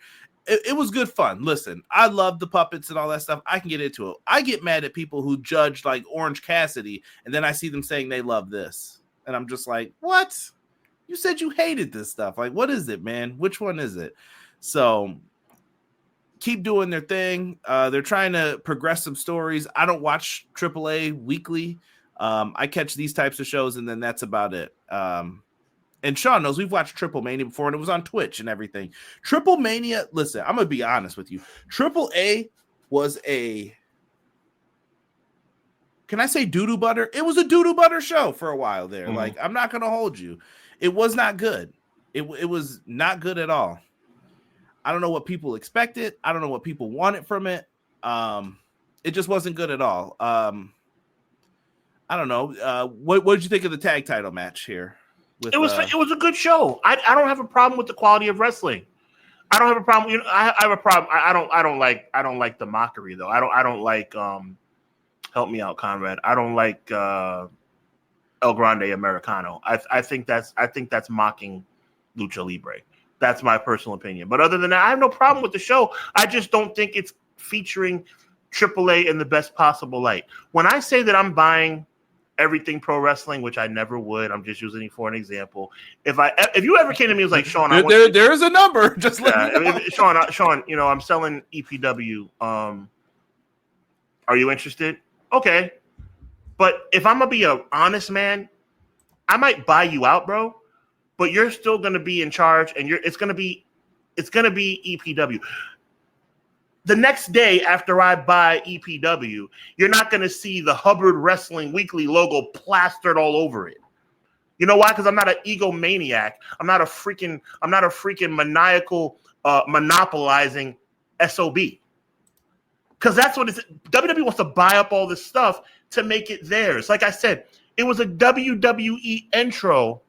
It was good fun. Listen, I love the puppets and all that stuff. I can get into it. I get mad at people who judge like Orange Cassidy, and then I see them saying they love this. And I'm just like, what? You said you hated this stuff. Like, what is it, man? Which one is it? So keep doing their thing. They're trying to progress some stories. I don't watch AAA weekly. I catch these types of shows, and then that's about it. And Sean knows we've watched Triple Mania before, and it was on Twitch and everything. Triple Mania, listen, I'm going to be honest with you. AAA was can I say doo-doo butter? It was a doo-doo butter show for a while there. Mm-hmm. Like, I'm not going to hold you. It was not good. It was not good at all. I don't know what people expected. I don't know what people wanted from it. It just wasn't good at all. I don't know. What did you think of the tag title match here? It was a good show. I don't have a problem with the quality of wrestling. I don't have a problem. You know, I have a problem. I don't like the mockery though. I don't like. Help me out, Conrad. I don't like El Grande Americano. I think that's mocking Lucha Libre. That's my personal opinion. But other than that, I have no problem with the show. I just don't think it's featuring AAA in the best possible light. When I say that I'm buying everything pro wrestling, which I never would, I'm just using it for an example. If you ever came to me and was like, Sean, there's a number. Just let me know. Sean, you know, I'm selling EPW. Are you interested? Okay. But if I'm gonna be an honest man, I might buy you out, bro. But you're still gonna be in charge, and it's gonna be EPW. The next day after I buy EPW, you're not going to see the Hubbard Wrestling Weekly logo plastered all over it. You know why? Because I'm not an egomaniac. I'm not a freaking maniacal monopolizing SOB. Because that's what it's. WWE wants to buy up all this stuff to make it theirs. Like I said, it was a WWE intro.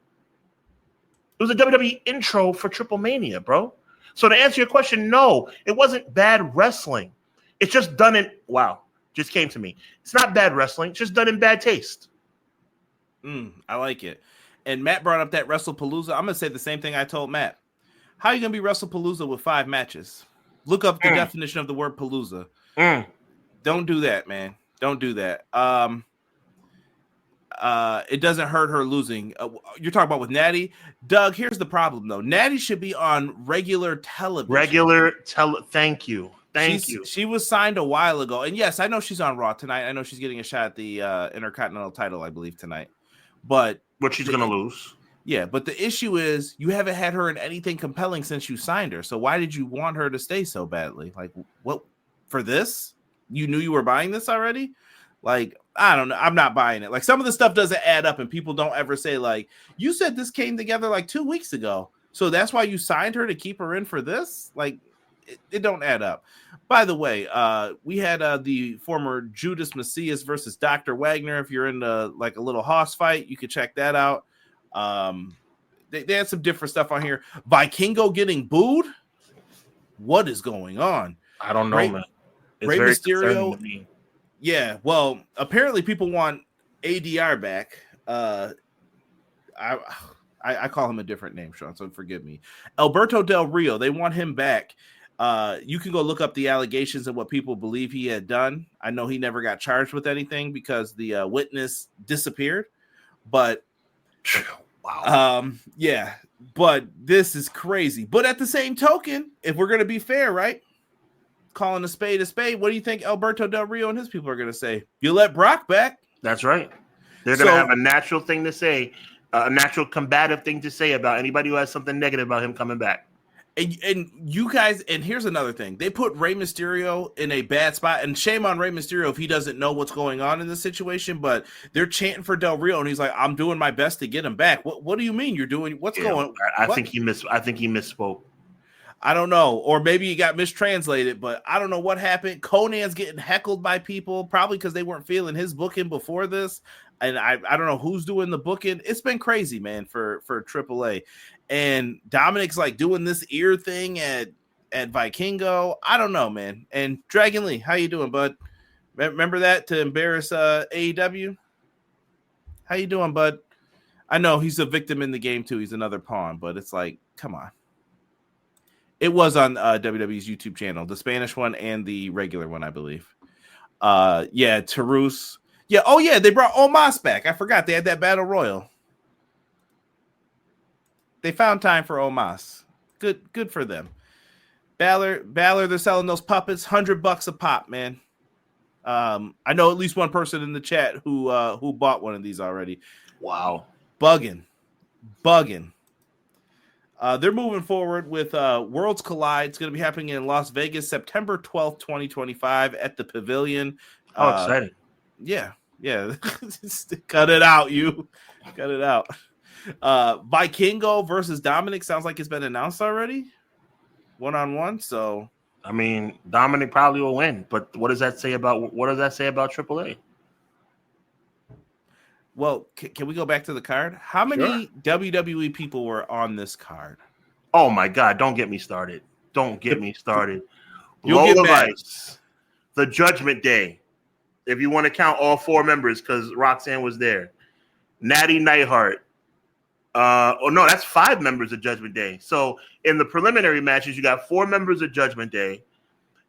It was a WWE intro for Triple Mania, bro. So to answer your question, no, it wasn't bad wrestling. It's just done in, just came to me. It's not bad wrestling. It's just done in bad taste. I like it. And Matt brought up that WrestlePalooza. I'm going to say the same thing I told Matt. How are you going to be WrestlePalooza with 5 matches? Look up the definition of the word palooza. Don't do that, man. Don't do that. It doesn't hurt her losing. You're talking about with Natty. Doug, here's the problem, though. Natty should be on regular television. Thank you. She was signed a while ago. And yes, I know she's on Raw tonight. I know she's getting a shot at the Intercontinental title, I believe, tonight. But she's going to lose. Yeah, but the issue is you haven't had her in anything compelling since you signed her. So why did you want her to stay so badly? Like, what, for this? You knew you were buying this already? Like, I don't know. I'm not buying it. Like, some of the stuff doesn't add up, and people don't ever say, like, you said this came together like 2 weeks ago. So that's why you signed her to keep her in for this? Like, it don't add up. By the way, we had the former Judas Macias versus Dr. Wagner. If you're into, like, a little hoss fight, you could check that out. They had some different stuff on here. Vikingo getting booed? What is going on? I don't know, man. It's Rey very Mysterio. Yeah, well, apparently people want ADR back. I call him a different name, Sean, so forgive me. Alberto Del Rio, they want him back. You can go look up the allegations of what people believe he had done. I know he never got charged with anything because the witness disappeared. But wow. Yeah, but this is crazy. But at the same token, if we're going to be fair, right? Calling a spade, what do you think Alberto Del Rio and his people are going to say? You let Brock back? That's right. They're going to have a natural thing to say, a natural combative thing to say about anybody who has something negative about him coming back. And you guys, and here's another thing. They put Rey Mysterio in a bad spot, and shame on Rey Mysterio if he doesn't know what's going on in this situation, but they're chanting for Del Rio, and he's like, I'm doing my best to get him back. What do you mean you're doing? What's going on? I think he misspoke. I don't know. Or maybe he got mistranslated, but I don't know what happened. Conan's getting heckled by people, probably because they weren't feeling his booking before this. And I don't know who's doing the booking. It's been crazy, man, for AAA. And Dominic's like doing this ear thing at Vikingo. I don't know, man. And Dragon Lee, how you doing, bud? Remember that to embarrass AEW? How you doing, bud? I know he's a victim in the game too. He's another pawn, but it's like, come on. It was on WWE's YouTube channel, the Spanish one and the regular one, I believe. Yeah, Tarus. Yeah, oh yeah, they brought Omos back. I forgot they had that battle royal. They found time for Omos. Good for them. Balor, they're selling those puppets, $100 a pop, man. I know at least one person in the chat who bought one of these already. Wow. Bugging. They're moving forward with Worlds Collide. It's going to be happening in Las Vegas, September 12th, 2025 at the Pavilion. How exciting. Yeah. Cut it out, you. Cut it out. Vikingo versus Dominic sounds like it's been announced already. 1-on-1, so I mean, Dominic probably will win, but what does that say about AAA? Well, can we go back to the card? How many WWE people were on this card? Oh my God! Don't get me started. You'll get mad. Vice, the Judgment Day, if you want to count all 4 members, because Roxanne was there. Natty Neidhart. No, that's 5 members of Judgment Day. So in the preliminary matches, you got 4 members of Judgment Day.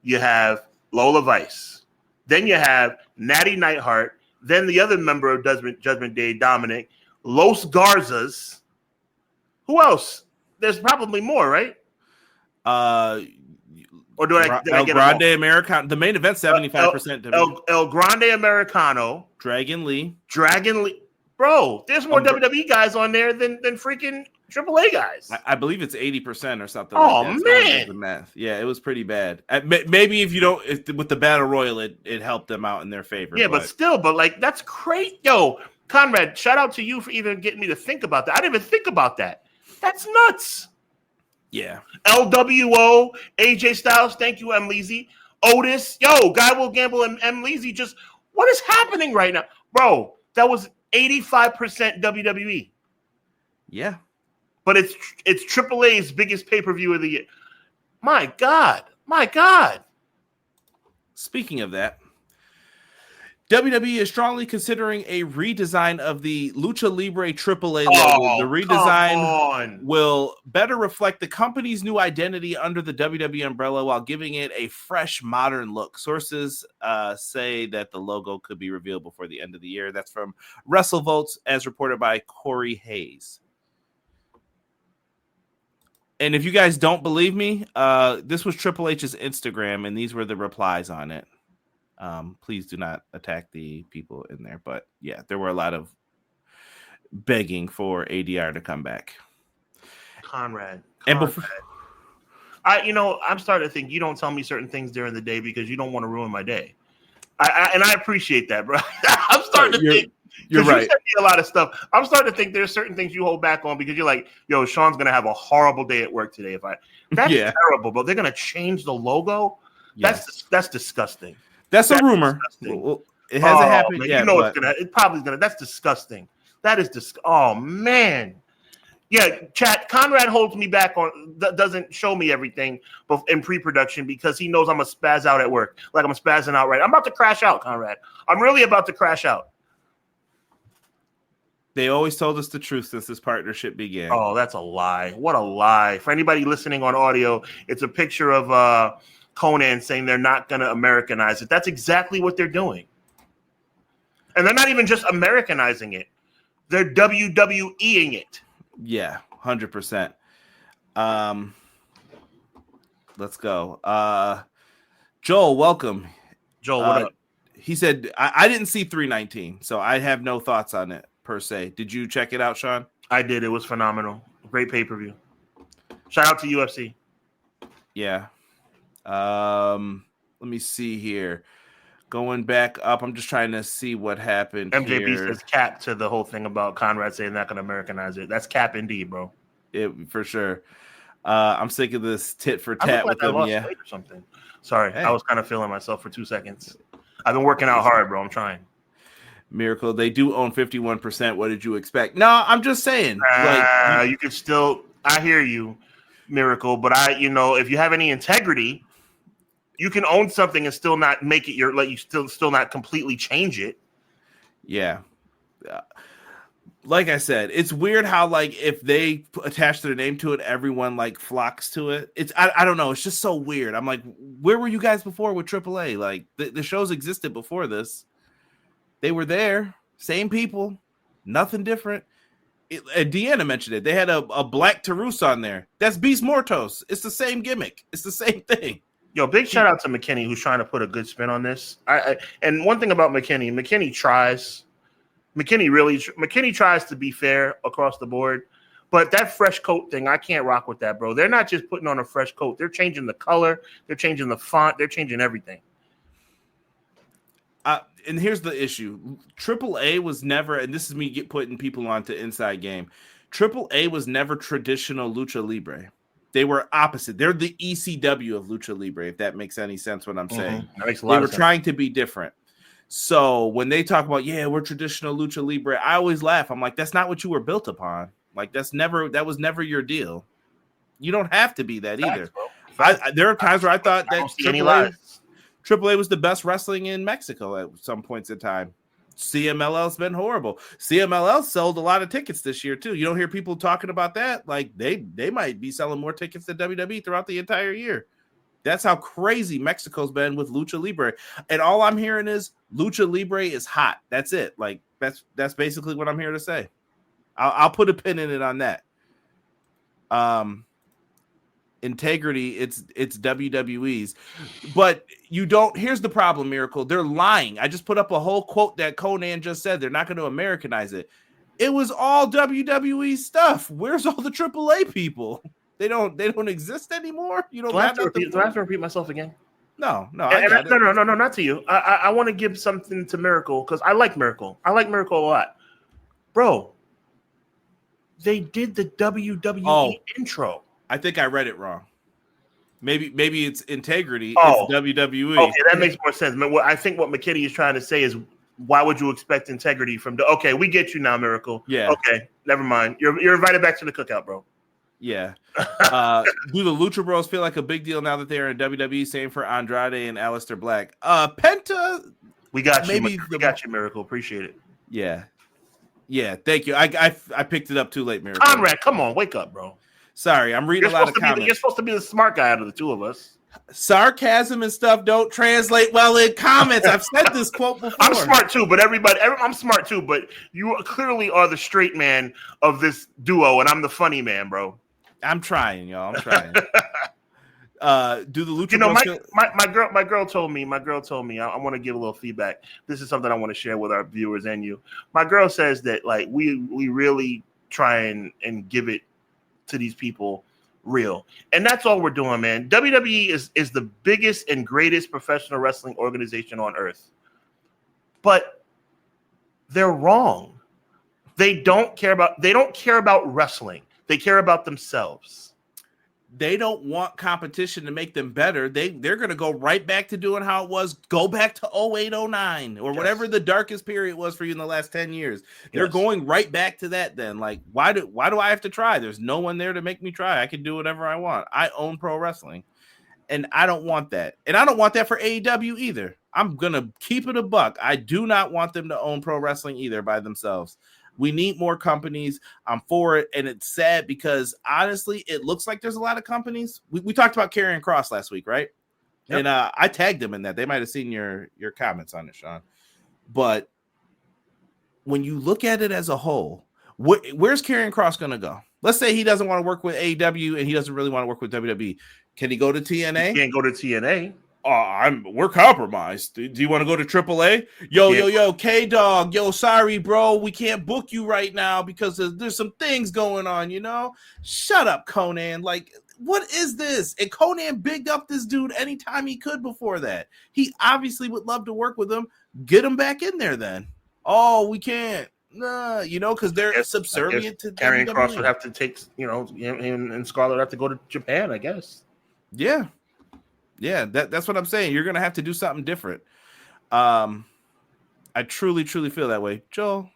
You have Lola Vice. Then you have Natty Neidhart. Then the other member of Judgment Day, Dominic. Los Garzas. Who else? There's probably more, right? Or did I get Grande Americano? The main event, 75%. El Grande Americano. Dragon Lee. Bro, there's more WWE guys on there than freaking AAA guys. I believe it's 80% or something. Oh, like that. man. The math. Yeah, it was pretty bad. Maybe if with the Battle Royal, it helped them out in their favor. Yeah, but like, that's great. Yo, Conrad, shout out to you for even getting me to think about that. I didn't even think about that. That's nuts. Yeah. LWO, AJ Styles, thank you, M. Leezy. Otis, yo, Guy Will Gamble and M. Leezy, just what is happening right now? Bro, that was 85% WWE. Yeah. But it's AAA's biggest pay-per-view of the year. My God. Speaking of that, WWE is strongly considering a redesign of the Lucha Libre AAA logo. The redesign will better reflect the company's new identity under the WWE umbrella while giving it a fresh, modern look. Sources say that the logo could be revealed before the end of the year. That's from WrestleVotes, as reported by Corey Hayes. And if you guys don't believe me, this was Triple H's Instagram, and these were the replies on it. Please do not attack the people in there. But yeah, there were a lot of begging for ADR to come back. Conrad. And before, I'm starting to think you don't tell me certain things during the day because you don't want to ruin my day. I appreciate that, bro. I'm starting to think. You're right. You sent me a lot of stuff. I'm starting to think there's certain things you hold back on because you're like, yo, Sean's gonna have a horrible day at work today. That's terrible, but they're gonna change the logo. Yes. That's disgusting. That's a rumor. Well, it hasn't happened man, yet. It probably gonna. That's disgusting. That is Oh man. Yeah, chat. Conrad holds me back doesn't show me everything in pre-production because he knows I'm a spaz out at work. Like I'm spazzing out right. I'm about to crash out, Conrad. I'm really about to crash out. They always told us the truth since this partnership began. Oh, that's a lie. What a lie. For anybody listening on audio, it's a picture of Conan saying they're not going to Americanize it. That's exactly what they're doing. And they're not even just Americanizing it. They're WWEing it. Yeah, 100%. Let's go. Joel, welcome. Joel, what up? He said, I didn't see 319, so I have no thoughts on it. Per se. Did you check it out, Sean? I did. It was phenomenal. Great pay-per-view. Shout out to UFC. Yeah. Let me see here. Going back up, I'm just trying to see what happened. MJB here. says cap to the whole thing about Conrad saying not going to Americanize it. That's cap indeed, bro. For sure. I'm sick of this tit for tat with them. Yeah. Or something. Sorry, hey. I was kind of feeling myself for 2 seconds. I've been working out hard, bro. I'm trying. Miracle, they do own 51%. What did you expect? No, I'm just saying. You could still. I hear you, Miracle, but if you have any integrity, you can own something and still not make it still not completely change it. Yeah. like I said, it's weird how like if they attach their name to it, everyone like flocks to it. I don't know. It's just so weird. I'm like, where were you guys before with AAA? Like the shows existed before this. They were there, same people, nothing different. Deanna mentioned it. They had a black Tarus on there. That's Beast Mortos. It's the same gimmick. It's the same thing. Yo, big shout out to McKinney who's trying to put a good spin on this. And one thing about McKinney tries. McKinney tries to be fair across the board, but that fresh coat thing, I can't rock with that, bro. They're not just putting on a fresh coat. They're changing the color. They're changing the font. They're changing everything. And here's the issue. AAA was never, and this is me putting people onto Inside Game. AAA was never traditional Lucha Libre. They were opposite. They're the ECW of Lucha Libre, if that makes any sense what I'm saying. That makes a lot of sense. They were trying to be different. So when they talk about, we're traditional Lucha Libre, I always laugh. I'm like, that's not what you were built upon. Like, that was never your deal. You don't have to be that either. There are times where I thought that AAA was the best wrestling in Mexico at some points in time. CMLL's been horrible. CMLL sold a lot of tickets this year too. You don't hear people talking about that. Like they might be selling more tickets than WWE throughout the entire year. That's how crazy Mexico's been with Lucha Libre. And all I'm hearing is Lucha Libre is hot. That's it. Like that's basically what I'm here to say. I'll put a pin in it on that. Integrity, it's WWE's, but you don't. Here's the problem, Miracle. They're lying. I just put up a whole quote that Conan just said. They're not going to Americanize it. It was all WWE stuff. Where's all the AAA people? They don't exist anymore. You don't. Do I have to repeat myself again? No, no, not to you. I want to give something to Miracle because I like Miracle. I like Miracle a lot, bro. They did the WWE intro. I think I read it wrong. Maybe it's Integrity. It's WWE. Okay, that makes more sense. I think what McKinney is trying to say is, why would you expect Integrity from? Okay, we get you now, Miracle. Yeah. Okay, never mind. You're invited back to the cookout, bro. Yeah. Do the Lucha Bros feel like a big deal now that they're in WWE? Same for Andrade and Aleister Black. Penta. We got you. We got you, Miracle. Appreciate it. Yeah. Yeah. Thank you. I picked it up too late, Miracle. Conrad, come on, wake up, bro. Sorry, I'm reading a lot of comments. You're supposed to be the smart guy out of the two of us. Sarcasm and stuff don't translate well in comments. I've said this quote before. I'm smart too, but I'm smart too, but you clearly are the straight man of this duo, and I'm the funny man, bro. I'm trying, y'all. I'm trying. Do the Lucha? You know, my girl told me. I want to give a little feedback. This is something I want to share with our viewers and you. My girl says that like we really try and give it to these people real, and that's all we're doing, man. WWE is the biggest and greatest professional wrestling organization on earth, but they're wrong. They don't care about wrestling. They care about themselves. They don't want competition to make them better. They're going to go right back to doing how it was. Go back to 08, 09 or whatever the darkest period was for you in the last 10 years. They're going right back to that then. Like, why do I have to try? There's no one there to make me try. I can do whatever I want. I own pro wrestling. And I don't want that. And I don't want that for AEW either. I'm going to keep it a buck. I do not want them to own pro wrestling either by themselves. We need more companies. I'm for it. And it's sad because honestly, it looks like there's a lot of companies. We talked about Karrion Kross last week, right? Yep. And I tagged them in that. They might have seen your comments on it, Sean. But when you look at it as a whole, where's Karrion Kross going to go? Let's say he doesn't want to work with AEW and he doesn't really want to work with WWE. Can he go to TNA? He can't go to TNA. We're compromised. Do you want to go to AAA? Yo, K-Dog. Yo, sorry, bro. We can't book you right now because there's some things going on, you know? Shut up, Conan. Like, what is this? And Conan bigged up this dude anytime he could before that. He obviously would love to work with him. Get him back in there then. Oh, we can't. Nah, you know, because they're subservient to Karrion Kross would have to take, you know, him and Scarlett have to go to Japan, I guess. Yeah. Yeah, that's what I'm saying. You're going to have to do something different. I truly feel that way. Joel,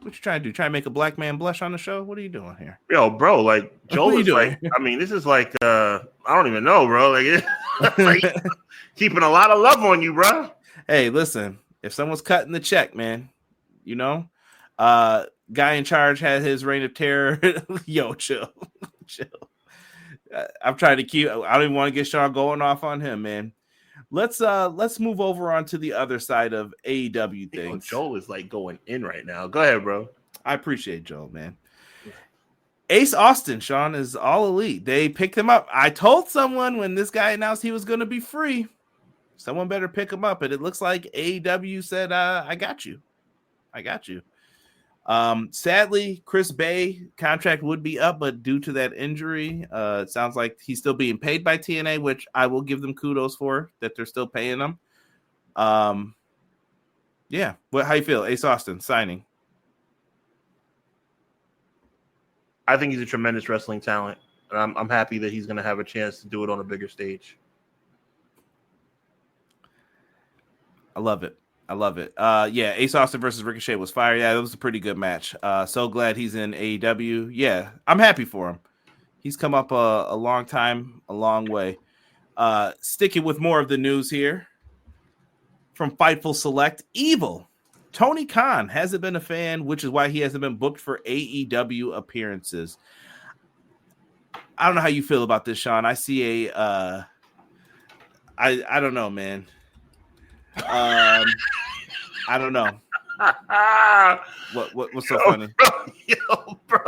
what you trying to do? Trying to make a black man blush on the show? What are you doing here? Yo, bro, like, Joel is like, I mean, this is like, I don't even know, bro. Like, like keeping a lot of love on you, bro. Hey, listen, if someone's cutting the check, man, you know, Guy in charge had his reign of terror. Yo, chill. I'm trying to keep. I don't even want to get Sean going off on him, man. Let's move over onto the other side of AEW things. Joel is like going in right now. Go ahead, bro. I appreciate Joel, man. Ace Austin, Sean, is all elite. They picked him up. I told someone when this guy announced he was going to be free, someone better pick him up. And it looks like AEW said, I got you. Sadly, Chris Bay contract would be up, but due to that injury, it sounds like he's still being paid by TNA, which I will give them kudos for that they're still paying him. Yeah. How you feel? Ace Austin signing. I think he's a tremendous wrestling talent, and I'm happy that he's going to have a chance to do it on a bigger stage. I love it. Yeah, Ace Austin versus Ricochet was fire. Yeah, it was a pretty good match. So glad he's in AEW. Yeah, I'm happy for him. He's come up a long time, a long way. Sticking with more of the news here from Fightful Select, Evil. Tony Khan hasn't been a fan, which is why he hasn't been booked for AEW appearances. I don't know how you feel about this, Sean. I see I don't know, man. I don't know. What's so funny? Bro,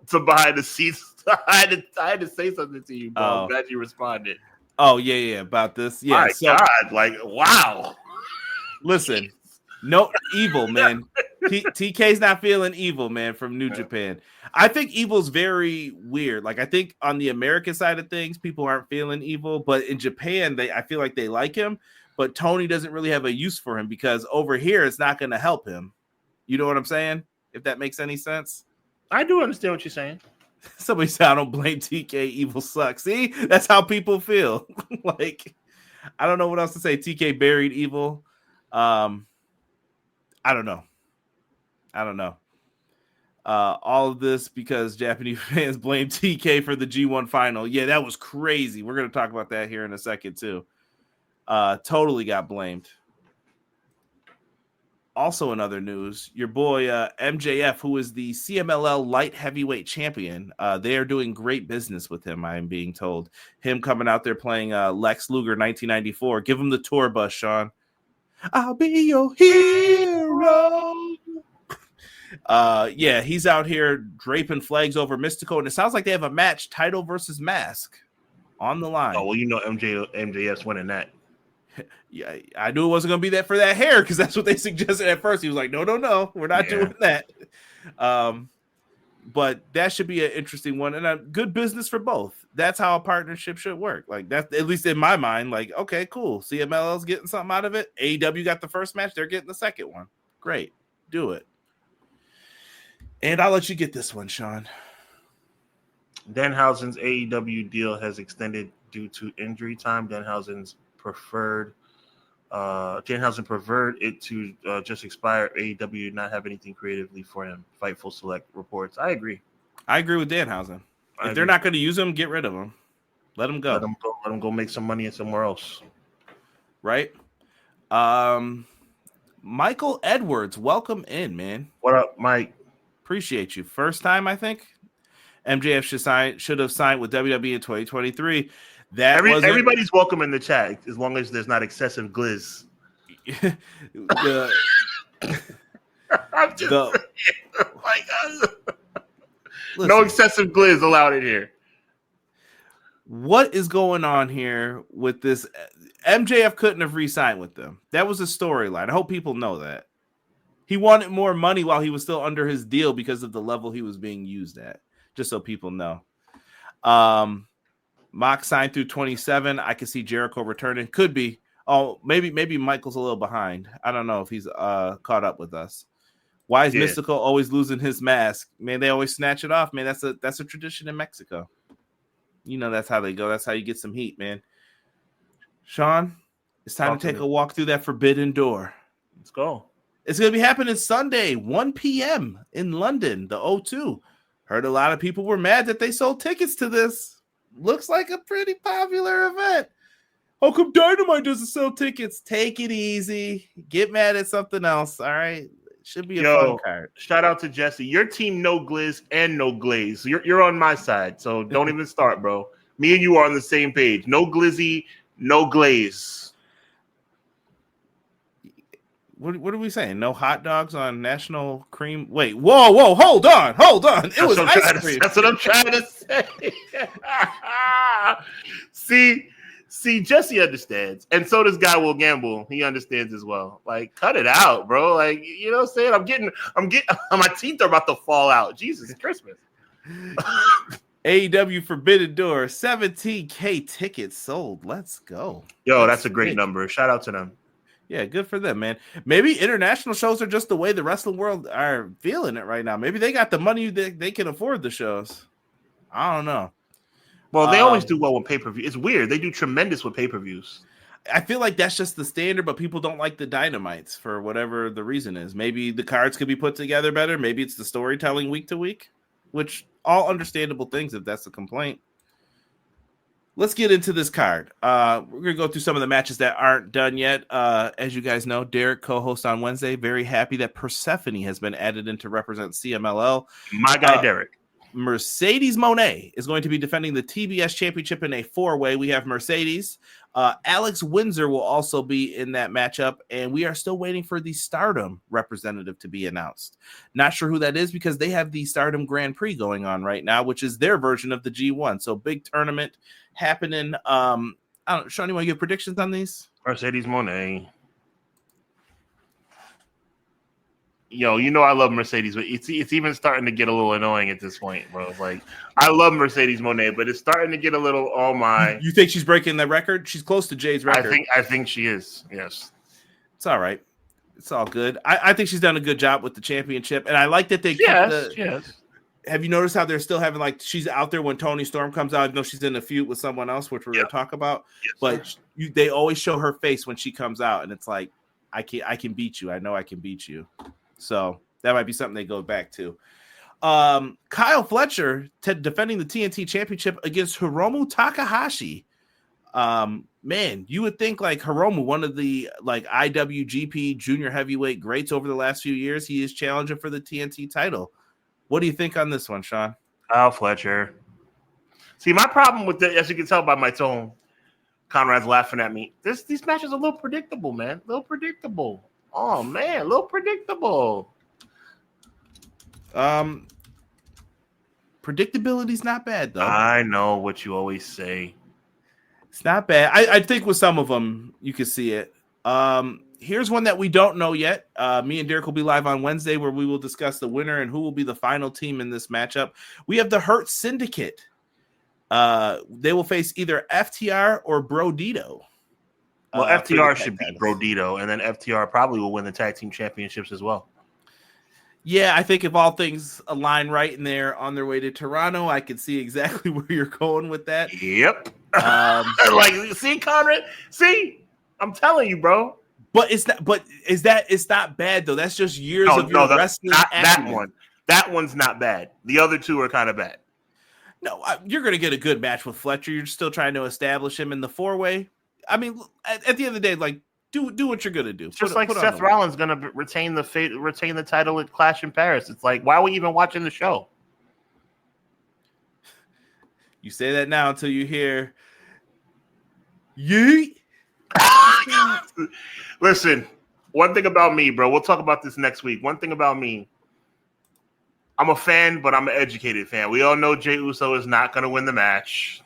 some behind the scenes. I had to say something to you, bro. I'm glad you responded. Oh, yeah, about this. Yeah. My God, like, wow. Listen, no, Evil, man. TK's not feeling Evil, man, from New Japan. I think Evil's very weird. Like, I think on the American side of things, people aren't feeling Evil, but in Japan, I feel like they like him, but Tony doesn't really have a use for him because over here, it's not going to help him. You know what I'm saying? If that makes any sense. I do understand what you're saying. Somebody said, I don't blame TK. Evil sucks. See, that's how people feel. Like, I don't know what else to say. TK buried Evil. I don't know. All of this because Japanese fans blame TK for the G1 final. Yeah, that was crazy. We're going to talk about that here in a second too. Totally got blamed. Also in other news, your boy MJF, who is the CMLL light heavyweight champion, they are doing great business with him, I am being told. Him coming out there playing Lex Luger 1994. Give him the tour bus, Sean. I'll be your hero. Yeah, he's out here draping flags over Mystico, and it sounds like they have a match, title versus mask, on the line. Oh, well, you know MJF's winning that. Yeah, I knew it wasn't going to be that for that hair because that's what they suggested at first. He was like, no, we're not doing that. But that should be an interesting one and a good business for both. That's how a partnership should work. Like that's at least in my mind. Like, okay, cool. CMLL's getting something out of it. AEW got the first match. They're getting the second one. Great. Do it. And I'll let you get this one, Sean. Danhausen's AEW deal has extended due to injury time. Danhausen preferred it to just expire. AEW did not have anything creatively for him. Fightful Select reports. I agree with Danhausen. If they're not going to use him, get rid of him. Let him go. Let him go make some money somewhere else. Right? Michael Edwards, welcome in, man. What up, Mike? Appreciate you. First time, I think. MJF should have signed with WWE in 2023. Everybody's welcome in the chat as long as there's not excessive glizz. I'm just no excessive glizz allowed in here. What is going on here with this? MJF couldn't have re-signed with them. That was a storyline. I hope people know that. He wanted more money while he was still under his deal because of the level he was being used at. Just so people know. Mox signed through 27. I could see Jericho returning. Could be. Oh, maybe Michael's a little behind. I don't know if he's caught up with us. Why is Mystical always losing his mask? Man, they always snatch it off, man. That's a tradition in Mexico. You know that's how they go. That's how you get some heat, man. Sean, it's time to take a walk through that forbidden door. Let's go. It's going to be happening Sunday, 1 p.m. in London, the O2. Heard a lot of people were mad that they sold tickets to this. Looks like a pretty popular event. How come Dynamite doesn't sell tickets? Take it easy. Get mad at something else, all right? Should be a fun card. Shout out to Jesse. Your team no glizz and no glaze. You're on my side, so don't even start, bro. Me and you are on the same page. No glizzy, no glaze. What are we saying? No hot dogs on National Cream? Wait, whoa, hold on. It was ice cream. That's what I'm trying to say. See, Jesse understands, and so does Guy Will Gamble. He understands as well. Like, cut it out, bro. Like, you know what I'm saying? I'm getting, my teeth are about to fall out. Jesus, Christmas. AEW Forbidden Door, 17K tickets sold. Let's go. Yo, that's a great number. Shout out to them. Yeah, good for them, man. Maybe international shows are just the way the wrestling world are feeling it right now. Maybe they got the money that they can afford the shows. I don't know. Well, they always do well with pay-per-view. It's weird. They do tremendous with pay-per-views. I feel like that's just the standard, but people don't like the Dynamites for whatever the reason is. Maybe the cards could be put together better. Maybe it's the storytelling week to week, which all understandable things if that's a complaint. Let's get into this card. We're going to go through some of the matches that aren't done yet. As you guys know, Derek co-host on Wednesday. Very happy that Persephone has been added in to represent CMLL. My guy, Derek. Mercedes Moné is going to be defending the TBS Championship in a 4-way. We have Mercedes. Alex Windsor will also be in that matchup, and we are still waiting for the Stardom representative to be announced. Not sure who that is because they have the Stardom Grand Prix going on right now, which is their version of the G1. So big tournament happening. I don't know, Sean, you want to give predictions on these? Mercedes Moné. Yo, you know I love Mercedes, but it's even starting to get a little annoying at this point, bro. Like, I love Mercedes Moné, but it's starting to get a little, oh my. You think she's breaking the record? She's close to Jay's record. I think she is, yes. It's all right. It's all good. I think she's done a good job with the championship, and I like that they yes. Have you noticed how they're still having, like, she's out there when Toni Storm comes out, even though she's in a feud with someone else, which we're going to talk about, but they always show her face when she comes out, and it's like, I can beat you. I know I can beat you. So that might be something they go back to. Kyle Fletcher defending the TNT Championship against Hiromu Takahashi. Man, you would think like Hiromu, one of the like IWGP junior heavyweight greats over the last few years, he is challenging for the TNT title. What do you think on this one, Sean? Kyle Fletcher. See, my problem with that, as you can tell by my tone, Conrad's laughing at me. These matches are a little predictable, man. A little predictable. Oh man, a little predictable. Predictability's not bad though. I know what you always say. It's not bad. I think with some of them you can see it. Here's one that we don't know yet. Me and Derek will be live on Wednesday where we will discuss the winner and who will be the final team in this matchup. We have the Hurt Syndicate. They will face either FTR or Brodito. Well, FTR should beat Brodito, and then FTR probably will win the tag team championships as well. Yeah, I think if all things align right and they're on their way to Toronto, I can see exactly where you're going with that. Yep. Like, see, Conrad? See? I'm telling you, bro. But it's not bad though. That's just years of your wrestling acumen. That one's not bad. The other two are kind of bad. No, you're going to get a good match with Fletcher. You're still trying to establish him in the 4-way. I mean, at the end of the day, like do what you're gonna do. Just like Seth Rollins gonna retain the title at Clash in Paris. It's like, why are we even watching the show? You say that now until you hear yeet. Listen, one thing about me, bro. We'll talk about this next week. One thing about me, I'm a fan, but I'm an educated fan. We all know Jey Uso is not gonna win the match.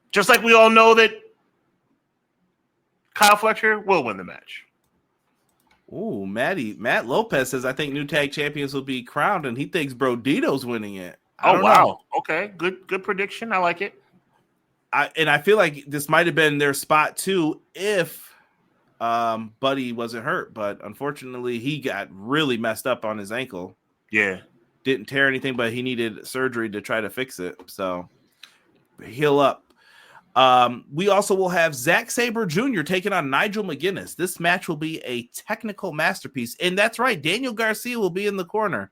Just like we all know that Kyle Fletcher will win the match. Ooh, Matt Lopez says, I think new tag champions will be crowned, and he thinks Brodito's winning it. I don't know. Okay, good prediction. I like it. I feel like this might have been their spot too if Buddy wasn't hurt, but unfortunately he got really messed up on his ankle. Yeah. Didn't tear anything, but he needed surgery to try to fix it. So heal up. We also will have Zack Sabre Jr. taking on Nigel McGuinness. This match will be a technical masterpiece. And that's right. Daniel Garcia will be in the corner.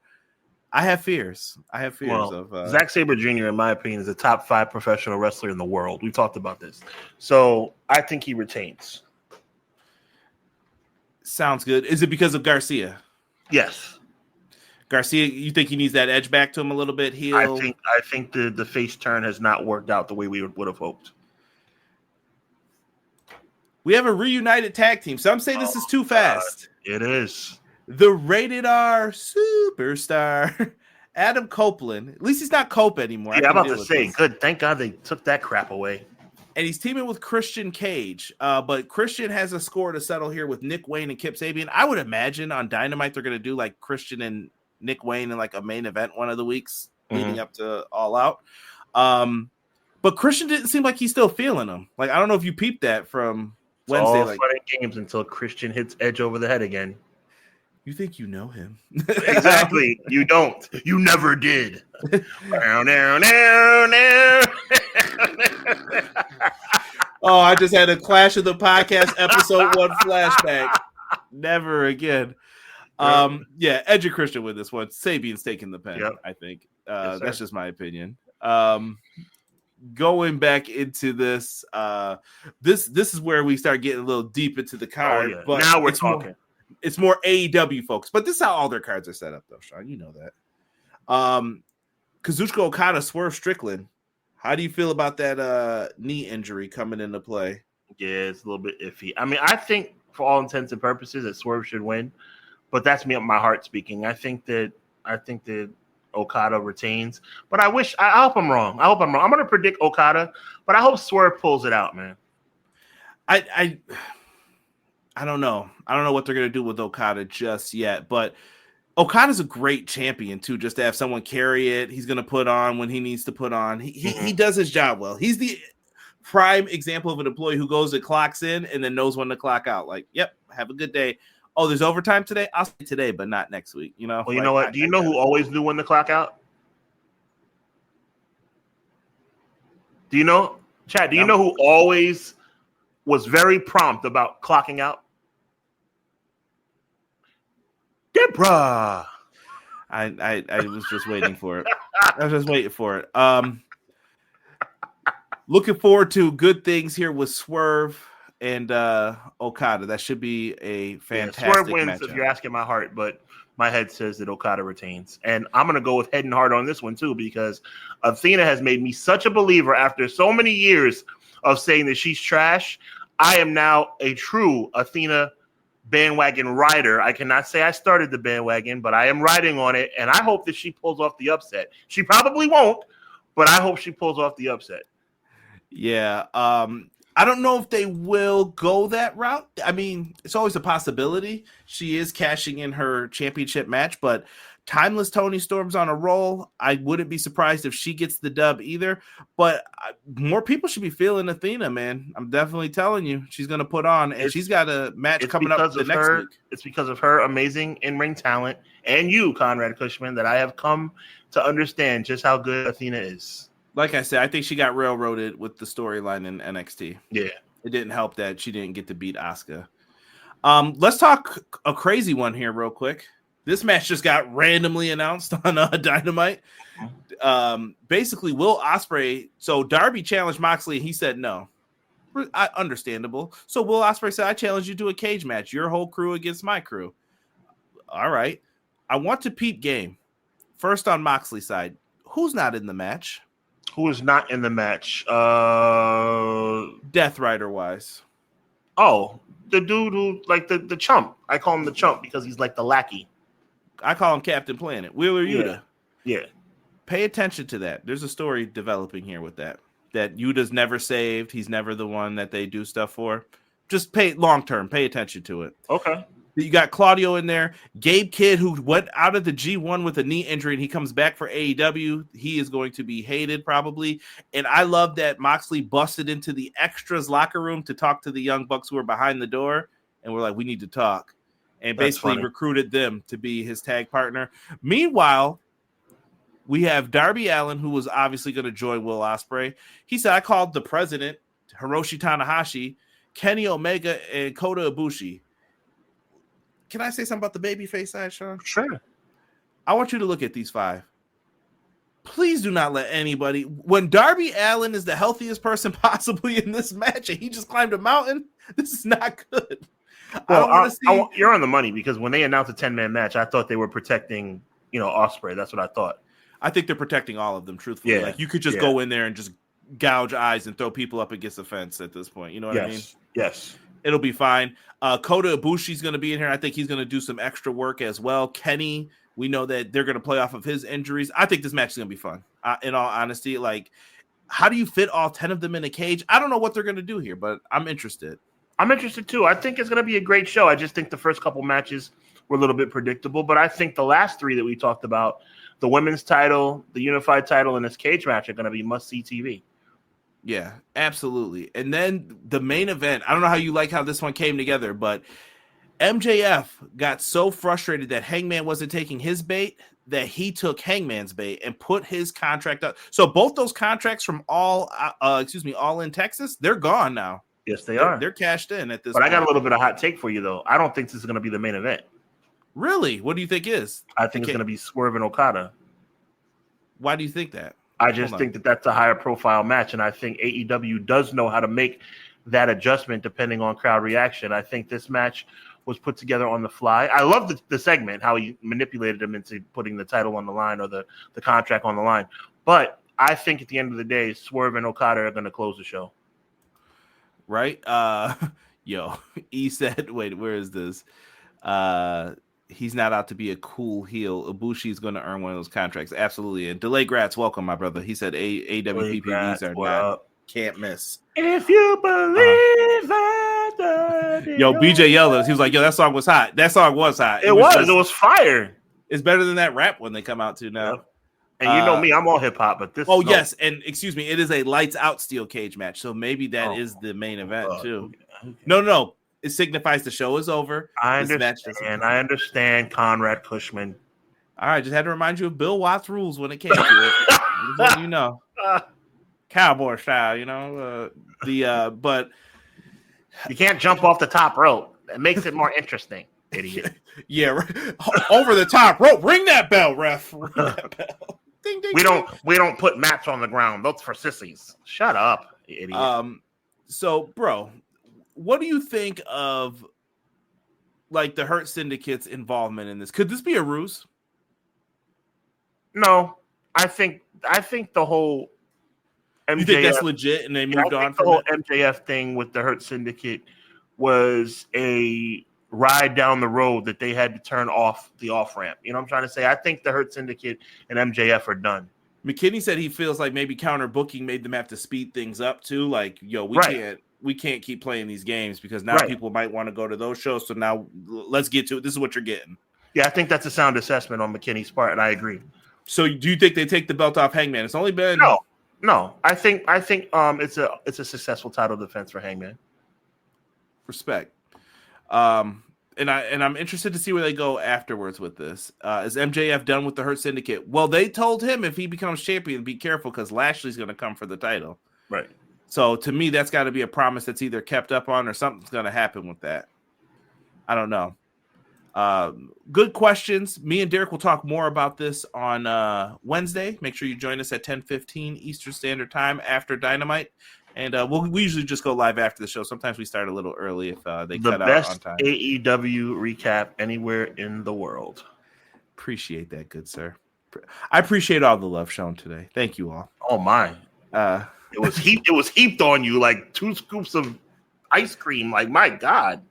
I have fears. Of Zack Sabre Jr., in my opinion, is a top 5 professional wrestler in the world. We've talked about this. So I think he retains. Sounds good. Is it because of Garcia? Yes. Garcia, you think he needs that edge back to him a little bit? I think the face turn has not worked out the way we would have hoped. We have a reunited tag team. Some say this is too fast. It is. The rated R superstar, Adam Copeland. At least he's not Cope anymore. Yeah, I'm about to say, good. Thank God they took that crap away. And he's teaming with Christian Cage. But Christian has a score to settle here with Nick Wayne and Kip Sabian. I would imagine on Dynamite they're going to do like Christian and Nick Wayne in like a main event one of the weeks leading up to All Out. But Christian didn't seem like he's still feeling him. Like, I don't know if you peeped that from Wednesday. All fun and games until Christian hits Edge over the head again. You think you know him. Exactly. You don't. You never did. Oh, I just had a Clash of the Podcast episode 1 flashback. Never again. Yeah, Edge and Christian with this one. Sabian's taking the pen, I think. Yes, that's just my opinion. Going back into this, this is where we start getting a little deep into the card. Oh, yeah. But now we're talking. It's more AEW folks, but this is how all their cards are set up, though, Sean. You know that. Kazuchika Okada, Swerve Strickland. How do you feel about that knee injury coming into play? Yeah, it's a little bit iffy. I mean, I think for all intents and purposes that Swerve should win, but that's me, my heart speaking. I think that Okada retains, but I hope I'm wrong. I'm going to predict Okada, but I hope Swerve pulls it out, man. I don't know. I don't know what they're going to do with Okada just yet, but Okada's a great champion too, just to have someone carry it. He's going to put on when he needs to put on. He does his job well. He's the prime example of an employee who goes and clocks in and then knows when to clock out. Like, yep, have a good day. Oh, there's overtime today? I'll say today, but not next week. You know? Well, you know what? Do you know who always knew when to clock out? Do you know, Chad, do you know who always was very prompt about clocking out? Deborah. I was just waiting for it. I was just waiting for it. Looking forward to good things here with Swerve and Okada. That should be a fantastic Swerve wins matchup. if you're asking my heart, but my head says that Okada retains. And I'm going to go with head and heart on this one too, because Athena has made me such a believer after so many years of saying that she's trash. I am now a true Athena bandwagon rider. I cannot say I started the bandwagon, but I am riding on it, and I hope that she pulls off the upset. She probably won't, but I hope she pulls off the upset. Yeah. I don't know if they will go that route. I mean, it's always a possibility. She is cashing in her championship match, but Timeless Tony Storm's on a roll. I wouldn't be surprised if she gets the dub either, but more people should be feeling Athena, man. I'm definitely telling you, she's going to put on, and she's got a match coming up the next week. It's because of her amazing in-ring talent and you, Conrad Cushman, that I have come to understand just how good Athena is. Like I said, I think she got railroaded with the storyline in NXT. Yeah. It didn't help that she didn't get to beat Asuka. Let's talk a crazy one here real quick. This match just got randomly announced on Dynamite. Basically, Will Ospreay. So Darby challenged Moxley, and he said no. Understandable. So Will Ospreay said, "I challenge you to a cage match. Your whole crew against my crew." All right. I want to peep game. First on Moxley's side, who's not in the match? Who is not in the match? Death Rider wise. Oh, the dude who like the chump. I call him the chump because he's like the lackey. I call him Captain Planet. Wheeler Yuta. Yeah. Pay attention to that. There's a story developing here with that. That Yuta's never saved. He's never the one that they do stuff for. Just pay long term. Pay attention to it. Okay. You got Claudio in there. Gabe Kidd, who went out of the G1 with a knee injury, and he comes back for AEW. He is going to be hated probably. And I love that Moxley busted into the extras locker room to talk to the Young Bucks who were behind the door. And we're like, we need to talk. And basically recruited them to be his tag partner. Meanwhile, we have Darby Allin, who was obviously going to join Will Ospreay. He said, I called the president, Hiroshi Tanahashi, Kenny Omega, and Kota Ibushi. Can I say something about the babyface side, Sean? Sure. I want you to look at these 5. Please do not let anybody. When Darby Allin is the healthiest person possibly in this match, and he just climbed a mountain, this is not good. I don't want to see. You're on the money because when they announced a 10-man match, I thought they were protecting, Ospreay. That's what I thought. I think they're protecting all of them, truthfully. Yeah, like you could just go in there and just gouge eyes and throw people up against the fence at this point. You know what I mean? Yes. It'll be fine. Kota Ibushi's going to be in here. I think he's going to do some extra work as well. Kenny, we know that they're going to play off of his injuries. I think this match is going to be fun. In all honesty, like, how do you fit all 10 of them in a cage? I don't know what they're going to do here, but I'm interested. I'm interested too. I think it's going to be a great show. I just think the first couple matches were a little bit predictable, but I think the last three that we talked about, the women's title, the unified title, and this cage match are going to be must-see TV. Yeah, absolutely. And then the main event, I don't know how you like how this one came together, but MJF got so frustrated that Hangman wasn't taking his bait that he took Hangman's bait and put his contract up. So both those contracts from All in Texas, they're gone now. Yes, they are. They're cashed in at this point. But I got a little bit of hot take for you, though. I don't think this is going to be the main event. Really? What do you think is? I think it's going to be Swerve and Okada. Why do you think that? I just think that that's a higher profile match, and I think AEW does know how to make that adjustment depending on crowd reaction. I think this match was put together on the fly. I love the segment, how he manipulated him into putting the title on the line or the contract on the line. But I think at the end of the day, Swerve and Okada are going to close the show. Right? E said, wait, where is this? He's not out to be a cool heel. Ibushi's going to earn one of those contracts. Absolutely. And Delay Grats, welcome, my brother. He said AWPPVs are not can't miss. If you believe that. Yo, BJ yelled. He was like, yo, that song was hot. That song was hot. It was fire. It's better than that rap when they come out to now. Yep. And you know me, I'm all hip hop, but this. Oh, yes. And excuse me, it is a lights out steel cage match. So maybe that is the main event, too. Okay. No. It signifies the show is over. I understand, Conrad Cushman. All right, just had to remind you of Bill Watts' rules when it came to it. You know, cowboy style. But you can't jump off the top rope. It makes it more interesting, idiot. Yeah, over the top rope. Ring that bell, ref. Ring that bell. Ding, ding, we don't put mats on the ground. That's for sissies. Shut up, idiot. So, bro. What do you think of like the Hurt Syndicate's involvement in this? Could this be a ruse? No, I think the whole MJF. You think that's legit, and they moved on from the whole MJF thing with the Hurt Syndicate was a ride down the road that they had to turn off the off ramp. You know what I'm trying to say? I think the Hurt Syndicate and MJF are done. McKinney said he feels like maybe counter booking made them have to speed things up too. Like, yo, we can't keep playing these games because now people might want to go to those shows. So now let's get to it. This is what you're getting. Yeah, I think that's a sound assessment on McKinney's part, and I agree. So do you think they take the belt off Hangman? It's only been no. I think it's a successful title defense for Hangman. Respect. And I'm interested to see where they go afterwards with this. Is MJF done with the Hurt Syndicate? Well, they told him if he becomes champion, be careful because Lashley's going to come for the title. Right. So to me, that's got to be a promise that's either kept up on or something's going to happen with that. I don't know. Good questions. Me and Derek will talk more about this on Wednesday. Make sure you join us at 10:15 Eastern Standard Time after Dynamite. And we usually just go live after the show. Sometimes we start a little early if they cut out on time. The best AEW recap anywhere in the world. Appreciate that, good sir. I appreciate all the love shown today. Thank you all. Oh, my. It was heaped on you like 2 scoops of ice cream. Like, my God.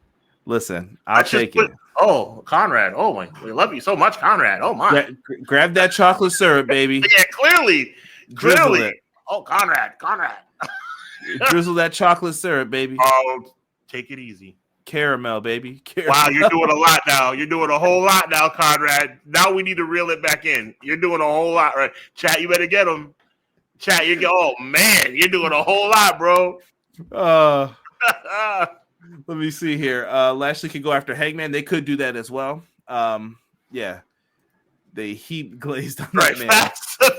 Listen, I'll take it. Oh, Conrad. Oh, my. We love you so much, Conrad. Oh, my. Grab that chocolate syrup, baby. Yeah, clearly. It. Oh, Conrad. Drizzle that chocolate syrup, baby. Oh, take it easy. Caramel, baby. Caramel. Wow, you're doing a lot now. You're doing a whole lot now, Conrad. Now we need to reel it back in. You're doing a whole lot, right? Chat, you better get him. Chat, oh, man, you're doing a whole lot, bro. Let me see here. Lashley could go after Hangman. They could do that as well. Yeah. They heap glazed on that man.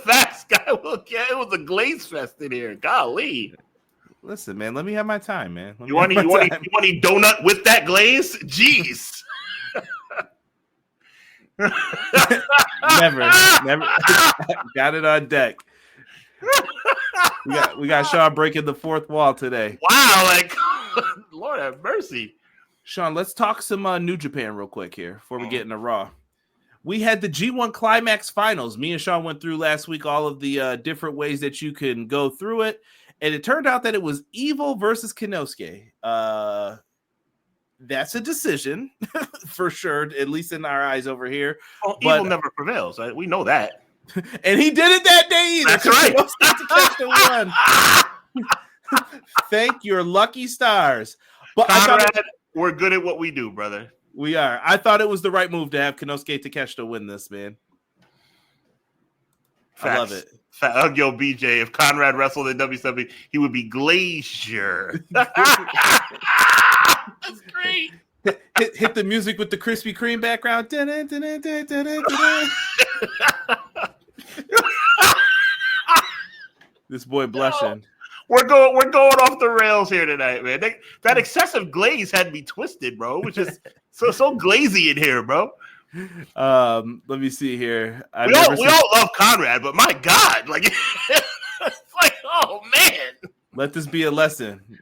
Fast guy will get it. Was a glaze fest in here. Golly. Listen, man, let me have my time, man. You want any donut with that glaze? Jeez. Never. Got it on deck. We got Shaw breaking the fourth wall today. Wow, like Lord have mercy. Sean, let's talk some New Japan real quick here before we get into Raw. We had the G1 Climax Finals. Me and Sean went through last week all of the different ways that you can go through it, and it turned out that it was Evil versus Kinosuke. That's a decision for sure, at least in our eyes over here. Well, Evil never prevails. We know that. And he did it that day either. That's right. To catch the one. Thank your lucky stars. But Conrad, we're good at what we do, brother. We are. I thought it was the right move to have Konosuke Takeshita win this, man. Facts. I love it. Yo, BJ, if Conrad wrestled in WWE, he would be Glacier. That's great. Hit the music with the Krispy Kreme background. This boy blushing. We're going off the rails here tonight, man. That excessive glaze had me twisted, bro. Which is so glazy in here, bro. Let me see here. We all love Conrad, but my God, like it's like, oh man. Let this be a lesson.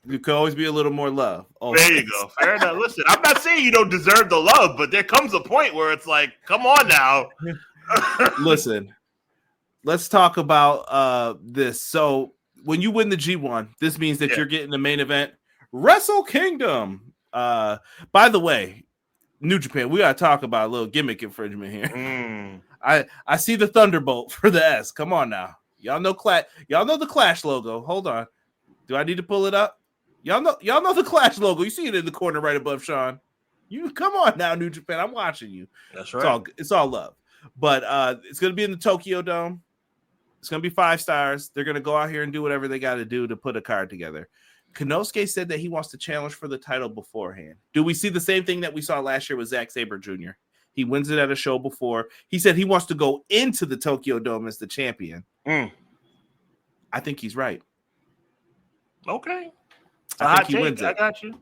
You can always be a little more love. Always. There you go. Fair enough. Listen, I'm not saying you don't deserve the love, but there comes a point where it's like, come on now. Listen, let's talk about this. So when you win the G1, this means that you're getting the main event, Wrestle Kingdom. By the way, New Japan, we gotta talk about a little gimmick infringement here. I see the Thunderbolt for the S. Come on now. Y'all know the Clash logo. Hold on. Do I need to pull it up? Y'all know the Clash logo. You see it in the corner right above Sean. You come on now, New Japan. I'm watching you. That's right. It's all love. But it's gonna be in the Tokyo Dome. It's gonna be 5 stars. They're gonna go out here and do whatever they got to do to put a card together. Konosuke said that he wants to challenge for the title beforehand. Do we see the same thing that we saw last year with Zack Sabre Jr.? He wins it at a show before. He said he wants to go into the Tokyo Dome as the champion. I think he's right. Okay. I think he wins it. I got you.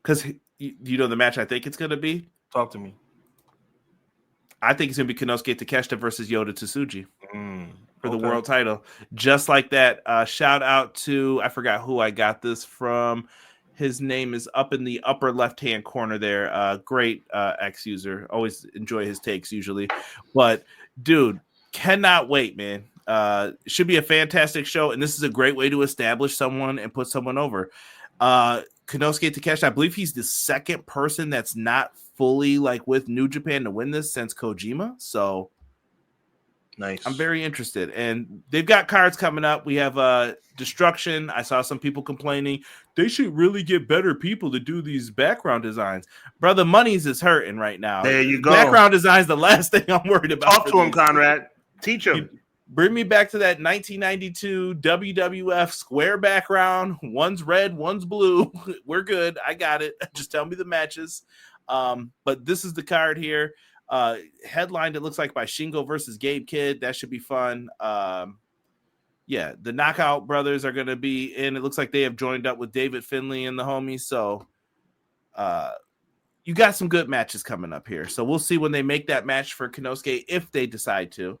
Because you know the match I think it's going to be? Talk to me. I think it's going to be Konosuke Takeshita versus Yota Tsuji for the world title. Just like that. Shout out to, I forgot who I got this from. His name is up in the upper left-hand corner there. Great X user. Always enjoy his takes usually. But, dude, cannot wait, man. Should be a fantastic show, and this is a great way to establish someone and put someone over. Konosuke Takeshita, I believe he's the second person that's not fully like with New Japan to win this since Kojima. So nice. I'm very interested, and they've got cards coming up. We have Destruction. I saw some people complaining they should really get better people to do these background designs. Brother, money's is hurting right now. There you go. Background design's the last thing I'm worried about. Talk to him, Conrad. Teach him. Bring me back to that 1992 WWF square background. One's red, one's blue. We're good. I got it. Just tell me the matches. But this is the card here. Headlined, it looks like, by Shingo versus Gabe Kidd. That should be fun. Yeah, the Knockout Brothers are going to be in. It looks like they have joined up with David Finlay and the homies. So you got some good matches coming up here. So we'll see when they make that match for Konosuke if they decide to.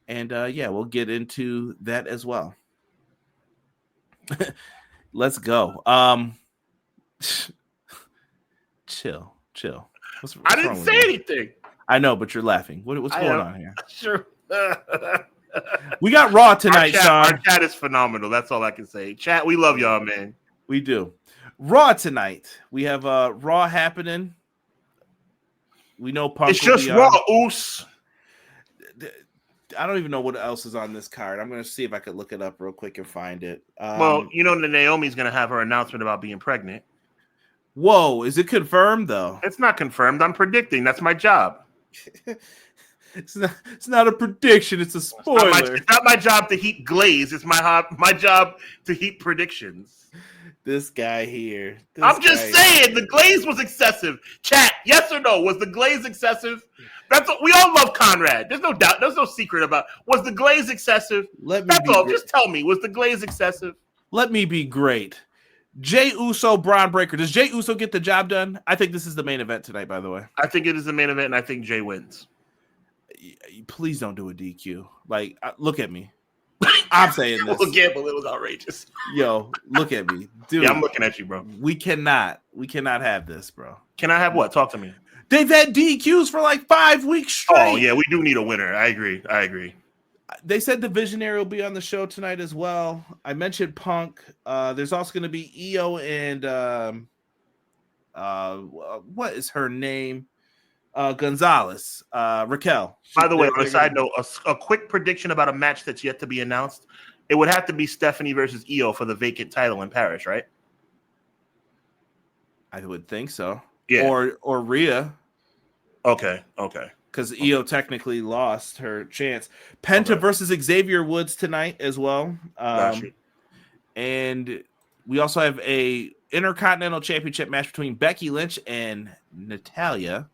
And we'll get into that as well. Let's go. Chill. What's I didn't say anything. I know, but you're laughing. What's going on here? Sure. We got Raw tonight, Sean. Our chat is phenomenal. That's all I can say. Chat, we love y'all, man. We do. Raw tonight. We have Raw happening. We know Punk. It's just Raw, Oos. I don't even know what else is on this card. I'm going to see if I could look it up real quick and find it. Well, you know that Naomi's going to have her announcement about being pregnant. Whoa, is it confirmed, though? It's not confirmed. I'm predicting. That's my job. It's not a prediction. It's a spoiler. It's not my job to heap glaze. It's my job to heap predictions. This guy here. I'm just saying the glaze was excessive. Chat, yes or no? Was the glaze excessive? That's what we all love Conrad. There's no doubt. There's no secret about. Was the glaze excessive? That's all. Just tell me. Was the glaze excessive? Let me be great. Jey Uso, Braun Breaker. Does Jey Uso get the job done? I think this is the main event tonight, by the way. I think it is the main event, and I think Jey wins. Please don't do a DQ. Like, look at me. I'm saying this. Gamble, it was outrageous. Yo, look at me, dude. Yeah, I'm looking at you, bro. We cannot have this, bro. Can I have what? Talk to me. They've had DQs for like 5 weeks straight. Oh yeah, we do need a winner. I agree. They said the Visionary will be on the show tonight as well. I mentioned Punk. There's also going to be Io and what is her name? Gonzalez, Raquel. By the way, on a side note, a quick prediction about a match that's yet to be announced. It would have to be Stephanie versus Io for the vacant title in Paris, right? I would think so. Yeah. Or Rhea. Okay. Because Io technically lost her chance. Penta versus Xavier Woods tonight as well. And we also have a Intercontinental Championship match between Becky Lynch and Natalya.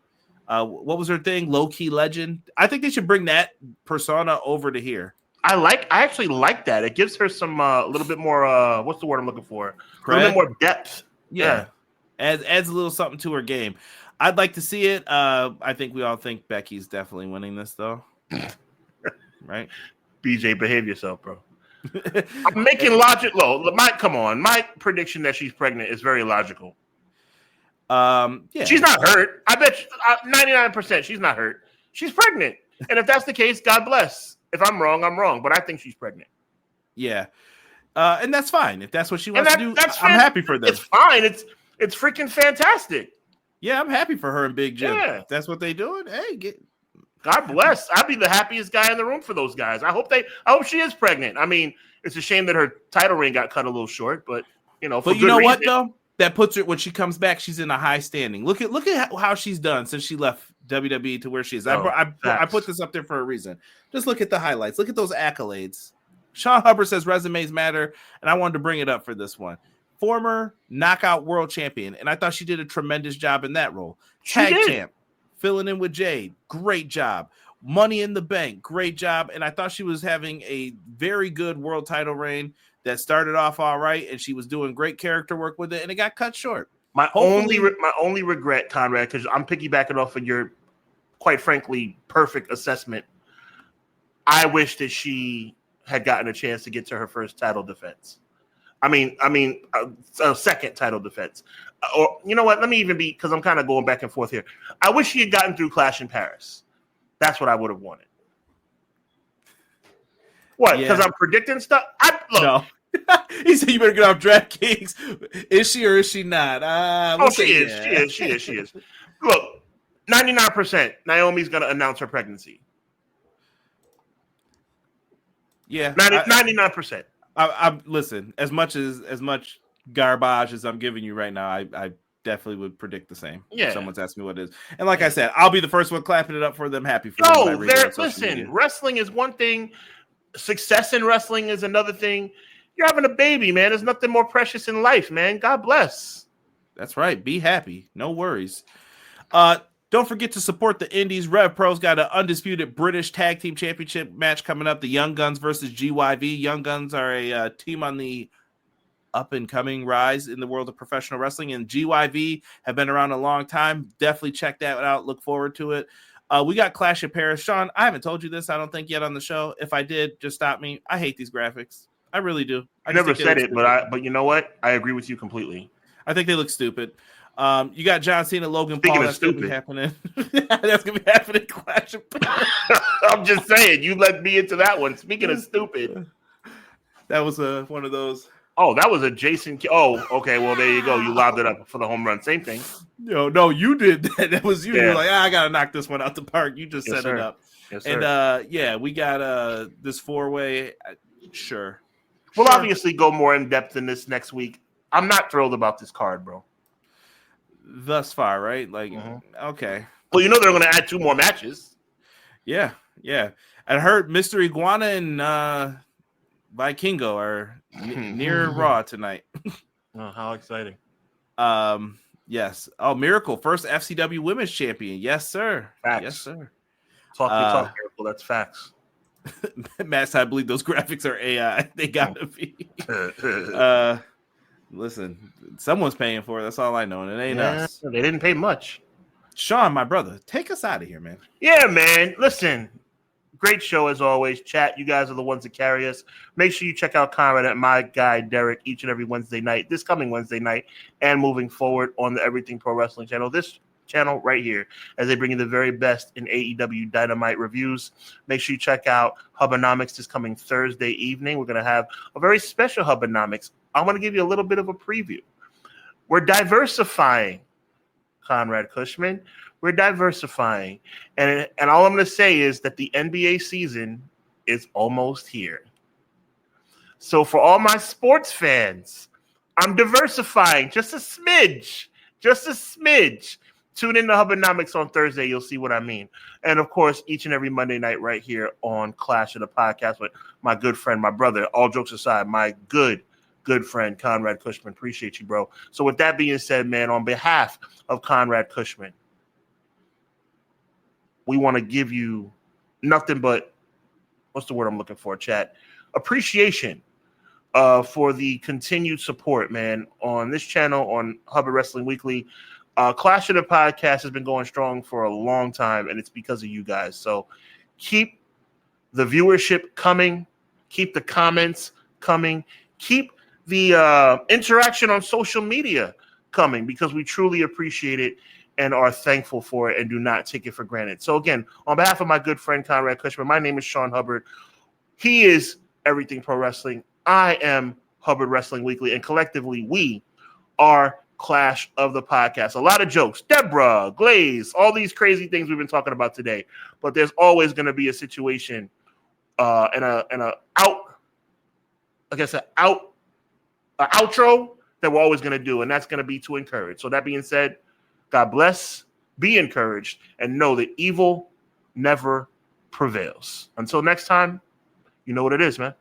What was her thing? Low key legend. I think they should bring that persona over to here. I actually like that. It gives her some a little bit more. What's the word I'm looking for? A little bit more depth. Yeah. Adds a little something to her game. I'd like to see it. I think we all think Becky's definitely winning this, though. Right? BJ, behave yourself, bro. I'm making logic. Come on. My prediction that she's pregnant is very logical. Yeah. She's not hurt. I bet 99% she's not hurt. She's pregnant. And if that's the case, God bless. If I'm wrong, I'm wrong. But I think she's pregnant. Yeah. And that's fine. If that's what she wants to do, I'm happy for them. It's fine. It's freaking fantastic. Yeah, I'm happy for her and Big Jim. Yeah. If that's what they doing. Hey, God bless. I'd be the happiest guy in the room for those guys. I hope she is pregnant. I mean, it's a shame that her title reign got cut a little short, but you know, but you know what though? That puts her, when she comes back, she's in a high standing. Look at how she's done since she left WWE to where she is. I put this up there for a reason. Just look at the highlights. Look at those accolades. Sean Hubbard says resumes matter, and I wanted to bring it up for this one. Former knockout world champion, and I thought she did a tremendous job in that role. Tag champ, filling in with Jade, great job. Money in the Bank, great job. And I thought she was having a very good world title reign that started off all right, and she was doing great character work with it, and it got cut short. My only regret, Conrad, because I'm piggybacking off of your, quite frankly, perfect assessment. I wish that she had gotten a chance to get to her first title defense. I mean, a second title defense. Or you know what? Let me even be, because I'm kind of going back and forth here. I wish she had gotten through Clash in Paris. That's what I would have wanted. What? Because I'm predicting stuff? No. He said you better get off DraftKings. Is she or is she not? She is. Look, 99% Naomi's going to announce her pregnancy. Yeah. 99%. I listen, as much garbage as I'm giving you right now, I definitely would predict the same. Yeah. If someone's asking me what it is. And like I said, I'll be the first one clapping it up for them, happy for them. Listen, wrestling is one thing. Success in wrestling is another thing. You're having a baby, man. There's nothing more precious in life, man. God bless. That's right. Be happy. No worries. Don't forget to support the Indies. Rev Pro's got an undisputed British Tag Team Championship match coming up. The Young Guns versus GYV. Young Guns are a team on the up-and-coming rise in the world of professional wrestling, and GYV have been around a long time. Definitely check that out. Look forward to it. We got Clash of Paris. Sean, I haven't told you this, I don't think, yet on the show. If I did, just stop me. I hate these graphics. I really do. I never said it, but you know what? I agree with you completely. I think they look stupid. You got John Cena, Logan Paul. That's going to be happening. That's going to be happening. Clash of Paris. I'm just saying, you led me into that one. Speaking of stupid. That was one of those. Oh, that was a Jason. Oh, okay. Well, there you go. You lobbed it up for the home run. Same thing. No, you did that. That was you. Yeah. You were like, I got to knock this one out the park. You just set it up. Yes, and we got this 4-way. Sure. We'll obviously go more in depth in this next week. I'm not thrilled about this card, bro. Thus far, right? Like, okay. Well, you know they're going to add 2 more matches. Yeah. I heard Mr. Iguana and Vikingo are near Raw tonight. Oh, how exciting. Yes. Oh, Miracle, first FCW Women's Champion. Yes, sir. Facts. Yes, sir. Talk, Miracle. That's facts. Matt, I believe those graphics are AI. They gotta be. Listen, someone's paying for it. That's all I know, and it ain't us. They didn't pay much. Sean, my brother, take us out of here, man. Yeah, man. Listen, Great show as always. Chat, you guys are the ones that carry us. Make sure you check out Conrad and my guy Derek each and every Wednesday night, this coming Wednesday night, and moving forward on the Everything Pro Wrestling channel. This channel right here, as they bring you the very best in AEW Dynamite reviews. Make sure you check out Hubonomics this coming Thursday evening. We're going to have a very special Hubonomics. I want to give you a little bit of a preview. We're diversifying, Conrad Cushman. We're diversifying. And all I'm going to say is that the NBA season is almost here. So for all my sports fans, I'm diversifying just a smidge. Tune in to Hubonomics on Thursday. You'll see what I mean. And, of course, each and every Monday night right here on Clash of the Podcast with my good friend, my brother, all jokes aside, my good friend, Conrad Cushman. Appreciate you, bro. So with that being said, man, on behalf of Conrad Cushman, we want to give you nothing but, what's the word I'm looking for, chat? Appreciation for the continued support, man, on this channel, on Hubbard Wrestling Weekly. Clash of the Podcast has been going strong for a long time, and it's because of you guys. So keep the viewership coming. Keep the comments coming. Keep the interaction on social media coming, because we truly appreciate it and are thankful for it and do not take it for granted. So again, on behalf of my good friend Conrad Cushman, my name is Sean Hubbard. He is Everything Pro Wrestling. I am Hubbard Wrestling Weekly, and collectively we are Clash of the Podcast. A lot of jokes, Deborah, Glaze, all these crazy things we've been talking about today. But there's always going to be a situation and an outro that we're always going to do, and that's going to be to encourage. So that being said, God bless, be encouraged, and know that evil never prevails. Until next time, you know what it is, man.